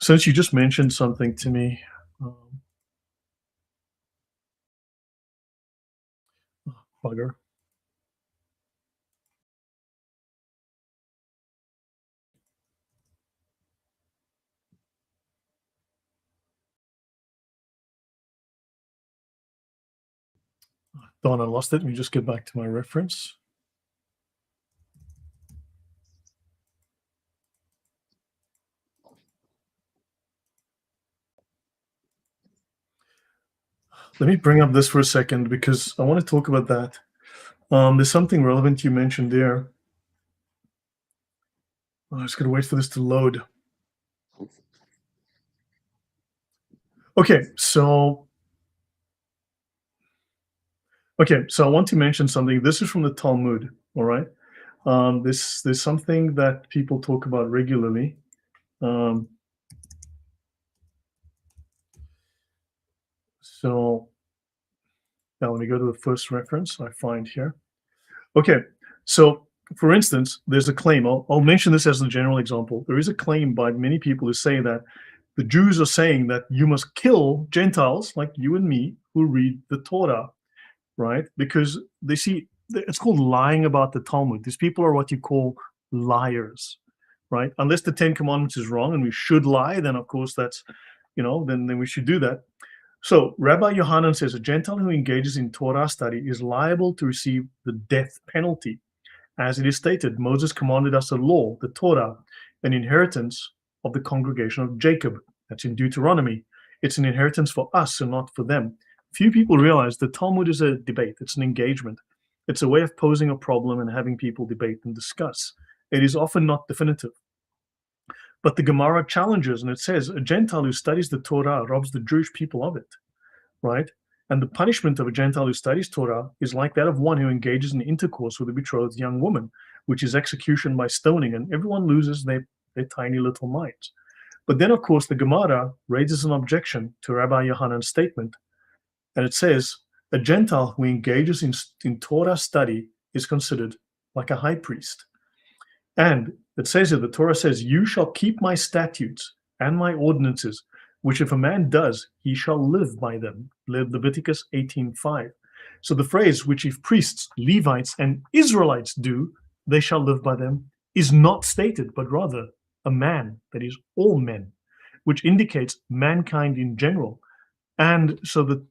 S1: Since you just mentioned something to me. Bugger. Darn, I lost it. Let me just get back to my reference. Let me bring up this for a second because I want to talk about that. There's something relevant you mentioned there. I'm just going to wait for this to load. Okay, so I want to mention something. This is from the Talmud, all right? There's something that people talk about regularly. So now let me go to the first reference I find here. Okay, so for instance, there's a claim. I'll mention this as a general example. There is a claim by many people who say that the Jews are saying that you must kill Gentiles like you and me who read the Torah, right? Because they see it's called lying about the Talmud. These people are what you call liars, right? Unless the 10 Commandments is wrong and we should lie, then of course that's, then we should do that. So Rabbi Yohanan says a Gentile who engages in Torah study is liable to receive the death penalty. As it is stated, Moses commanded us a law, the Torah, an inheritance of the congregation of Jacob. That's in Deuteronomy. It's an inheritance for us and not for them. Few people realize the Talmud is a debate. It's an engagement. It's a way of posing a problem and having people debate and discuss. It is often not definitive. But the Gemara challenges, and it says, a Gentile who studies the Torah robs the Jewish people of it, right? And the punishment of a Gentile who studies Torah is like that of one who engages in intercourse with a betrothed young woman, which is execution by stoning, and everyone loses their tiny little minds. But then, of course, the Gemara raises an objection to Rabbi Yohanan's statement, and it says, a Gentile who engages in Torah study is considered like a high priest. And it says here, the Torah says, you shall keep my statutes and my ordinances, which if a man does, he shall live by them. Leviticus 18:5. So the phrase, which if priests, Levites, and Israelites do, they shall live by them, is not stated, but rather a man, that is all men, which indicates mankind in general. And so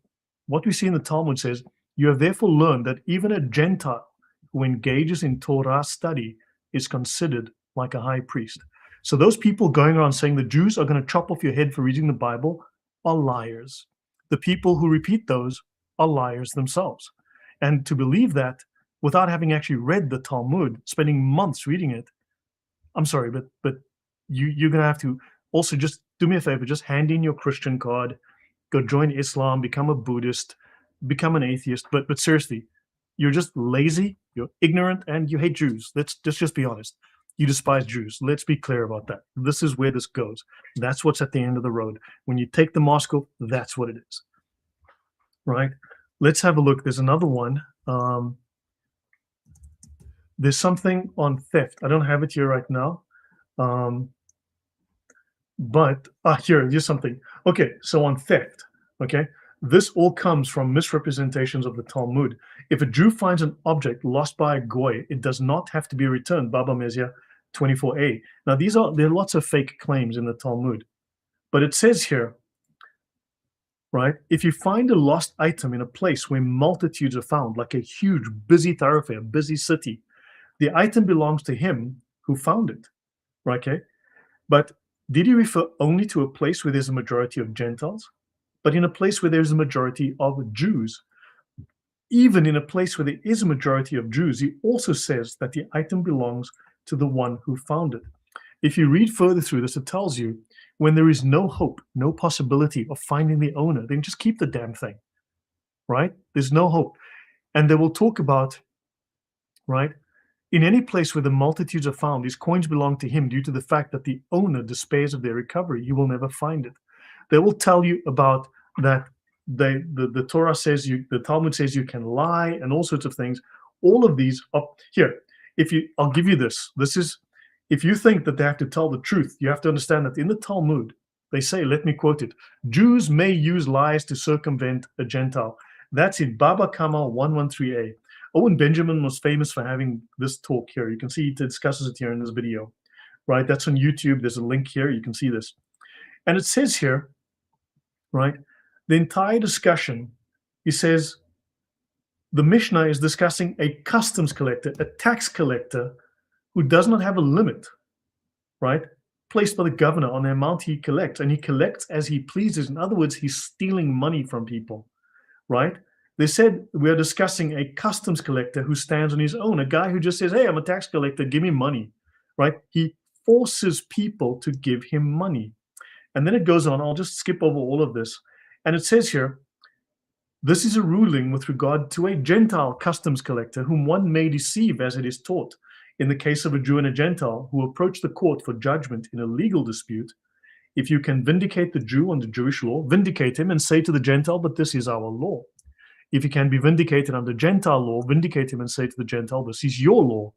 S1: what we see in the Talmud says, you have therefore learned that even a Gentile who engages in Torah study is considered like a high priest. So those people going around saying the Jews are going to chop off your head for reading the Bible are liars. The people who repeat those are liars themselves. And to believe that without having actually read the Talmud, spending months reading it, I'm sorry, but you're gonna have to also just do me a favor, just hand in your Christian card, go join Islam, become a Buddhist, become an atheist. But seriously, you're just lazy, you're ignorant, and you hate Jews. Let's just be honest. You despise Jews. Let's be clear about that. This is where this goes. That's what's at the end of the road. When you take the mosque, that's what it is. Right? Let's have a look. There's another one. There's something on theft. I don't have it here right now. But here's something. Okay, so on theft, okay, this all comes from misrepresentations of the Talmud. If a Jew finds an object lost by a goy, it does not have to be returned. Baba Mezia 24a. Now there are lots of fake claims in the Talmud, but it says here, right? If you find a lost item in a place where multitudes are found, like a huge busy thoroughfare, busy city, the item belongs to him who found it, right? Okay, but did he refer only to a place where there's a majority of Gentiles? But in a place where there's a majority of Jews, even in a place where there is a majority of Jews, he also says that the item belongs to the one who found it. If you read further through this, it tells you when there is no hope, no possibility of finding the owner, then just keep the damn thing, right? There's no hope. And they will talk about, right? In any place where the multitudes are found, these coins belong to him due to the fact that the owner despairs of their recovery. You will never find it. They will tell you about that the Torah says the Talmud says you can lie and all sorts of things. All of these are here. I'll give you this. This is, if you think that they have to tell the truth, you have to understand that in the Talmud, they say, let me quote it, Jews may use lies to circumvent a Gentile. That's in Baba Kama 113a. Owen Benjamin was famous for having this talk here. You can see he discusses it here in this video, right? That's on YouTube. There's a link here. You can see this. And it says here, right, the entire discussion, he says, the Mishnah is discussing a customs collector, a tax collector who does not have a limit, right, placed by the governor on the amount he collects. And he collects as he pleases. In other words, he's stealing money from people, right? They said we are discussing a customs collector who stands on his own, a guy who just says, hey, I'm a tax collector, give me money, right? He forces people to give him money. And then it goes on. I'll just skip over all of this. And it says here, this is a ruling with regard to a Gentile customs collector whom one may deceive as it is taught. In the case of a Jew and a Gentile who approach the court for judgment in a legal dispute, if you can vindicate the Jew under Jewish law, vindicate him and say to the Gentile, but this is our law. If he can be vindicated under Gentile law, vindicate him and say to the Gentile, this is your law.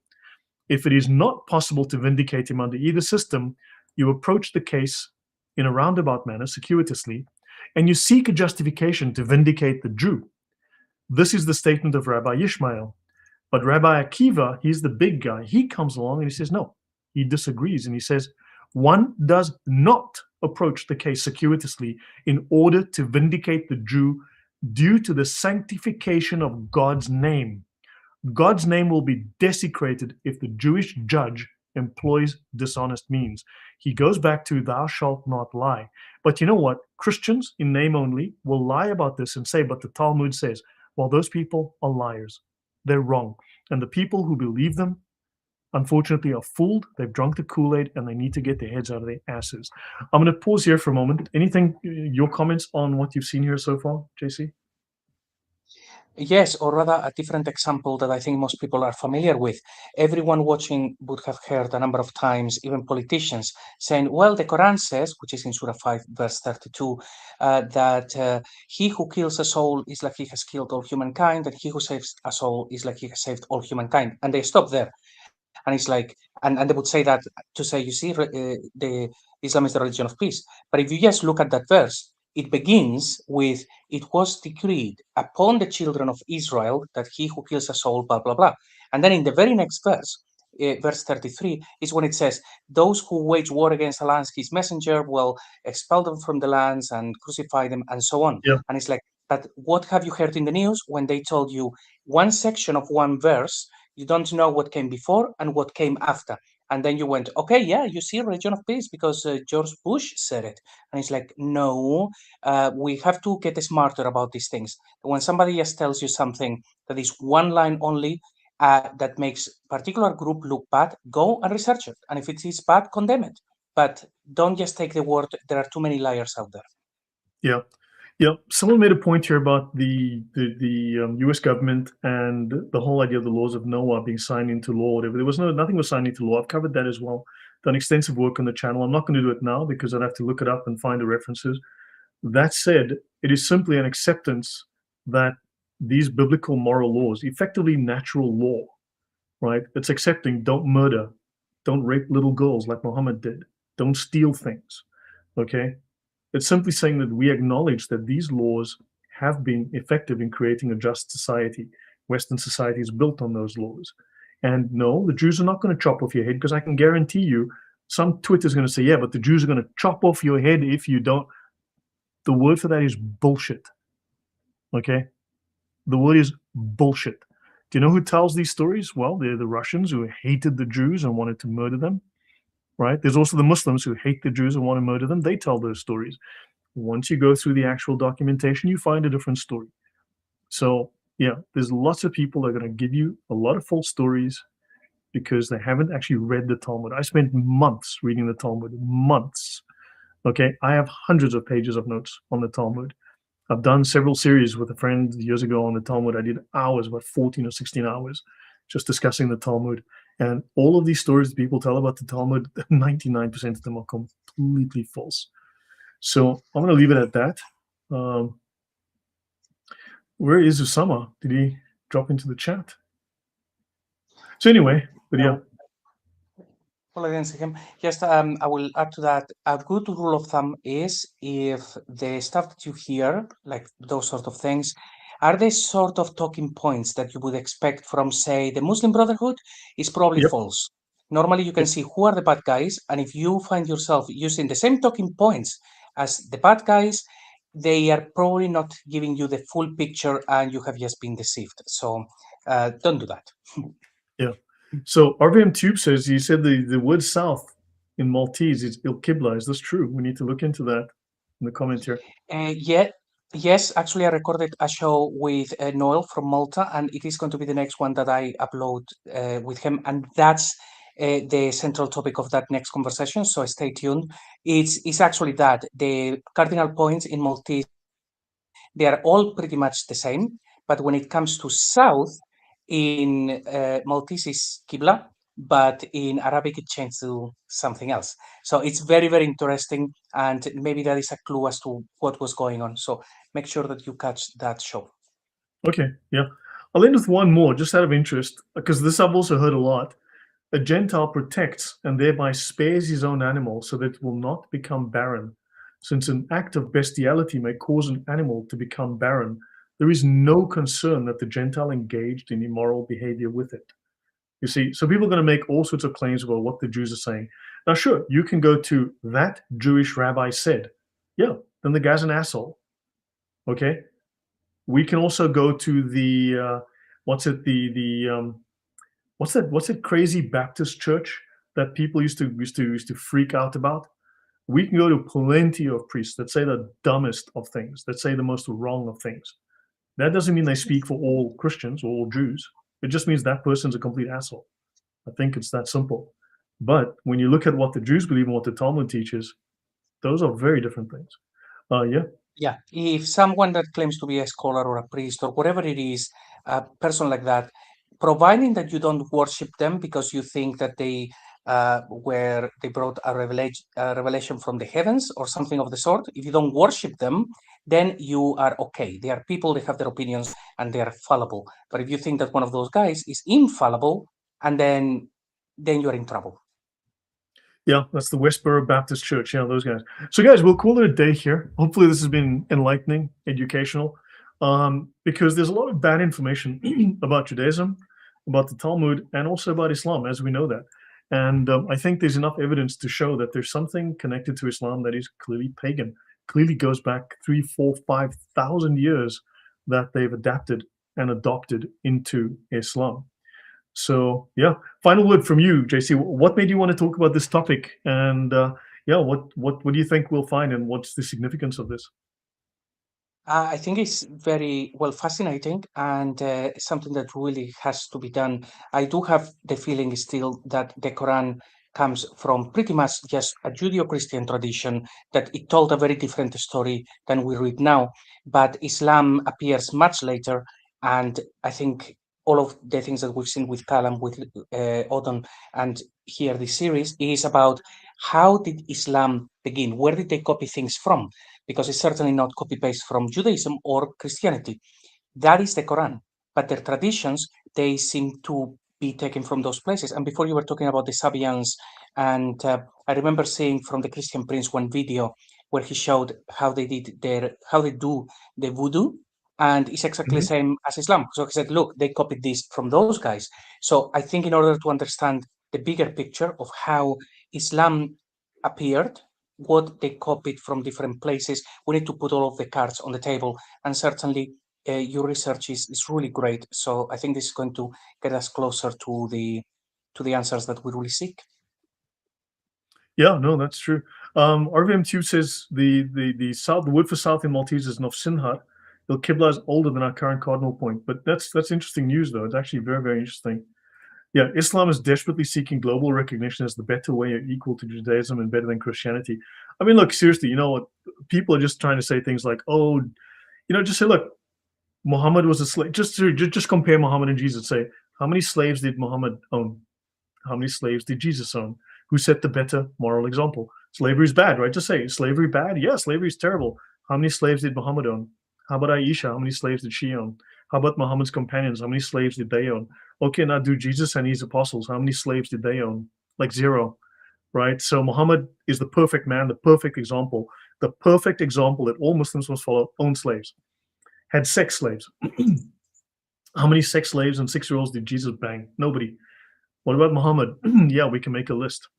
S1: If it is not possible to vindicate him under either system, you approach the case in a roundabout manner, circuitously, and you seek a justification to vindicate the Jew. This is the statement of Rabbi Ishmael. But Rabbi Akiva, he's the big guy, he comes along and he says, no, he disagrees. And he says, one does not approach the case circuitously in order to vindicate the Jew due to the sanctification of God's name. God's name will be desecrated if the Jewish judge employs dishonest means. He goes back to thou shalt not lie. But you know what? Christians in name only will lie about this and say, but the Talmud says, well, those people are liars. They're wrong. And the people who believe them, unfortunately, are fooled. They've drunk the Kool-Aid and they need to get their heads out of their asses. I'm going to pause here for a moment. Anything, your comments on what you've seen here so far, JC?
S2: Yes, or rather a different example that I think most people are familiar with. Everyone watching would have heard a number of times, even politicians, saying, well, the Quran says, which is in Surah 5, verse 32, that he who kills a soul is like he has killed all humankind, and he who saves a soul is like he has saved all humankind. And they stop there. And it's like, and they would say that to say, you see, the Islam is the religion of peace. But if you just look at that verse, it begins with, it was decreed upon the children of Israel that he who kills a soul, blah, blah, blah. And then in the very next verse, verse 33, is when it says, those who wage war against the lands, his messenger will expel them from the lands and crucify them and so on.
S1: Yeah.
S2: And it's like, but what have you heard in the news when they told you one section of one verse, you don't know what came before and what came after. And then you went, okay, yeah, you see, religion of peace because George Bush said it. And it's like, no, we have to get smarter about these things. When somebody just tells you something that is one line only, that makes particular group look bad, go and research it. And if it is bad, condemn it. But don't just take the word. There are too many liars out there.
S1: Yeah. Yeah, someone made a point here about the U.S. government and the whole idea of the laws of Noah being signed into law. Whatever, there was nothing was signed into law. I've covered that as well. Done extensive work on the channel. I'm not going to do it now because I'd have to look it up and find the references. That said, it is simply an acceptance that these biblical moral laws, effectively natural law, right? It's accepting don't murder, don't rape little girls like Muhammad did, don't steal things, okay? It's simply saying that we acknowledge that these laws have been effective in creating a just society. Western society is built on those laws. And no, the Jews are not going to chop off your head, because I can guarantee you some Twitter's going to say, yeah, but the Jews are going to chop off your head if you don't. The word for that is bullshit. Okay? The word is bullshit. Do you know who tells these stories? Well, they're the Russians who hated the Jews and wanted to murder them, right? There's also the Muslims who hate the Jews and want to murder them. They tell those stories. Once you go through the actual documentation, you find a different story. So, yeah, there's lots of people that are going to give you a lot of false stories because they haven't actually read the Talmud. I spent months reading the Talmud, months. Okay, I have hundreds of pages of notes on the Talmud. I've done several series with a friend years ago on the Talmud. I did hours, about 14 or 16 hours, just discussing the Talmud. And all of these stories that people tell about the Talmud, 99% of them are completely false. So I'm going to leave it at that. Where is Usama? Did he drop into the chat? So anyway, but yeah.
S2: Well, I didn't see him. Just, I will add to that. A good rule of thumb is if the stuff that you hear, like those sort of things, are the sort of talking points that you would expect from, say, the Muslim Brotherhood, is probably
S1: Yep.
S2: false. Normally, you can see who are the bad guys, and if you find yourself using the same talking points as the bad guys, they are probably not giving you the full picture, and you have just been deceived. So, don't do that.
S1: Yeah. So RVM Tube says, you said the word south in Maltese is Il Qibla. Is this true? We need to look into that in the comment here.
S2: Yeah, yes, actually, I recorded a show with Noel from Malta, and it is going to be the next one that I upload with him, and that's the central topic of that next conversation. So stay tuned. It's actually that the cardinal points in Maltese, they are all pretty much the same, but when it comes to south, in Maltese is Qibla, but in Arabic it changed to something else. So it's very, very interesting, and maybe that is a clue as to what was going on. So make sure that you catch that show.
S1: Okay, yeah. I'll end with one more, just out of interest, because this I've also heard a lot. A Gentile protects and thereby spares his own animal so that it will not become barren. Since an act of bestiality may cause an animal to become barren, there is no concern that the Gentile engaged in immoral behavior with it. You see, so people are going to make all sorts of claims about what the Jews are saying. Now, sure, you can go to that Jewish rabbi said. Yeah, then the guy's an asshole. Okay. We can also go to the what's that crazy Baptist church that people used to freak out about? We can go to plenty of priests that say the dumbest of things, that say the most wrong of things. That doesn't mean they speak for all Christians or all Jews. It just means that person's a complete asshole. I think it's that simple. But when you look at what the Jews believe and what the Talmud teaches, those are very different things. Yeah.
S2: Yeah, if someone that claims to be a scholar or a priest or whatever it is, a person like that, providing that you don't worship them because you think that they brought a revelation from the heavens or something of the sort, if you don't worship them, then you are okay. They are people, they have their opinions, and they are fallible. But if you think that one of those guys is infallible, and then you're in trouble.
S1: Yeah, that's the Westboro Baptist Church. Yeah, those guys. So, guys, we'll call it a day here. Hopefully, this has been enlightening, educational, because there's a lot of bad information about Judaism, about the Talmud, and also about Islam, as we know that. And I think there's enough evidence to show that there's something connected to Islam that is clearly pagan, clearly goes back 3, 4, 5,000 years that they've adapted and adopted into Islam. So yeah, final word from you, JC. What made you want to talk about this topic? And yeah, what do you think we'll find, and what's the significance of this?
S2: I think it's very well fascinating and something that really has to be done. I do have the feeling still that the Quran comes from pretty much just a Judeo-Christian tradition, that it told a very different story than we read now. But Islam appears much later, and I think all of the things that we've seen with Kalam, with Odon, and here this series is about how did Islam begin? Where did they copy things from? Because it's certainly not copy paste from Judaism or Christianity. That is the Quran. But their traditions, they seem to be taken from those places. And before you were talking about the Sabians, and I remember seeing from the Christian Prince one video where he showed how they do the voodoo, and it's exactly the
S1: Mhm.
S2: same as Islam. So he said, look, they copied this from those guys. So I think in order to understand the bigger picture of how Islam appeared, what they copied from different places, we need to put all of the cards on the table. And certainly your research is really great. So I think this is going to get us closer to the answers that we really seek.
S1: Yeah, no, that's true. RVM2 says the word for south in Maltese is Nofsinhat. Il Qibla is older than our current cardinal point, but that's interesting news though. It's actually very, very interesting. Yeah, Islam is desperately seeking global recognition as the better way, equal to Judaism and better than Christianity. I mean, look, seriously, you know what? People are just trying to say things like, oh, just say, look, Muhammad was a slave. Just compare Muhammad and Jesus. Say, how many slaves did Muhammad own? How many slaves did Jesus own? Who set the better moral example? Slavery is bad, right? Just say, slavery bad? Yeah, slavery is terrible. How many slaves did Muhammad own? How about Aisha? How many slaves did she own? How about Muhammad's companions? How many slaves did they own? Okay, now do Jesus and his apostles. How many slaves did they own? Like zero, right? So Muhammad is the perfect man, the perfect example that all Muslims must follow. Owned slaves, had sex slaves. How many sex slaves and 6-year-olds did Jesus bang? Nobody. What about Muhammad? Yeah, we can make a list.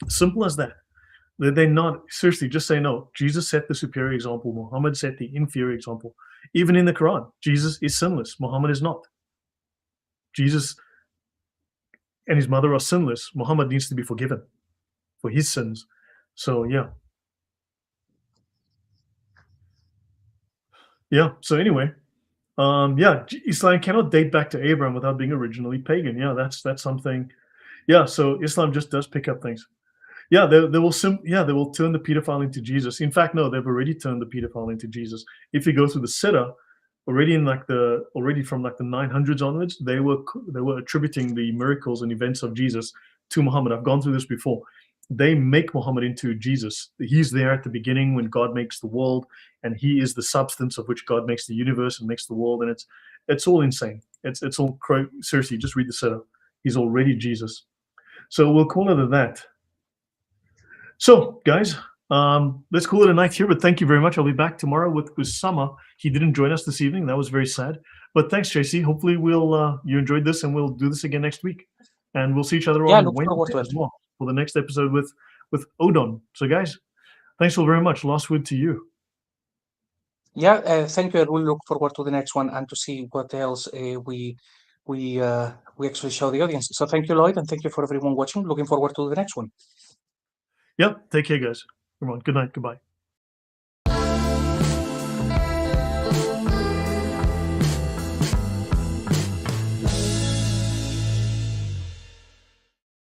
S1: Simple as that. They're not, seriously, just say no. Jesus set the superior example. Muhammad set the inferior example. Even in the Quran, Jesus is sinless. Muhammad is not. Jesus and his mother are sinless. Muhammad needs to be forgiven for his sins. So yeah. Yeah. So anyway, yeah, Islam cannot date back to Abraham without being originally pagan. Yeah, that's something. Yeah, so Islam just does pick up things. Yeah, they will they will turn the pedophile into Jesus. In fact, no, they've already turned the pedophile into Jesus. If you go through the Siddur, already from like the 900s onwards, they were attributing the miracles and events of Jesus to Muhammad. I've gone through this before. They make Muhammad into Jesus. He's there at the beginning when God makes the world, and he is the substance of which God makes the universe and makes the world. And it's all insane. It's all seriously. Just read the Siddur. He's already Jesus. So we'll call it that. So, guys, let's call it a night here. But thank you very much. I'll be back tomorrow with Usama. He didn't join us this evening. That was very sad. But thanks, JC. Hopefully, you enjoyed this, and we'll do this again next week. And we'll see each other
S2: Yeah,
S1: on
S2: look forward
S1: Wednesday
S2: to
S1: as
S2: it.
S1: well for the next episode with Odon. So, guys, thanks all very much. Last word to you.
S2: Yeah, thank you. I will look forward to the next one and to see what else we actually show the audience. So thank you, Lloyd, and thank you for everyone watching. Looking forward to the next one.
S1: Yep. Take care, guys. Everyone. Good night. Goodbye.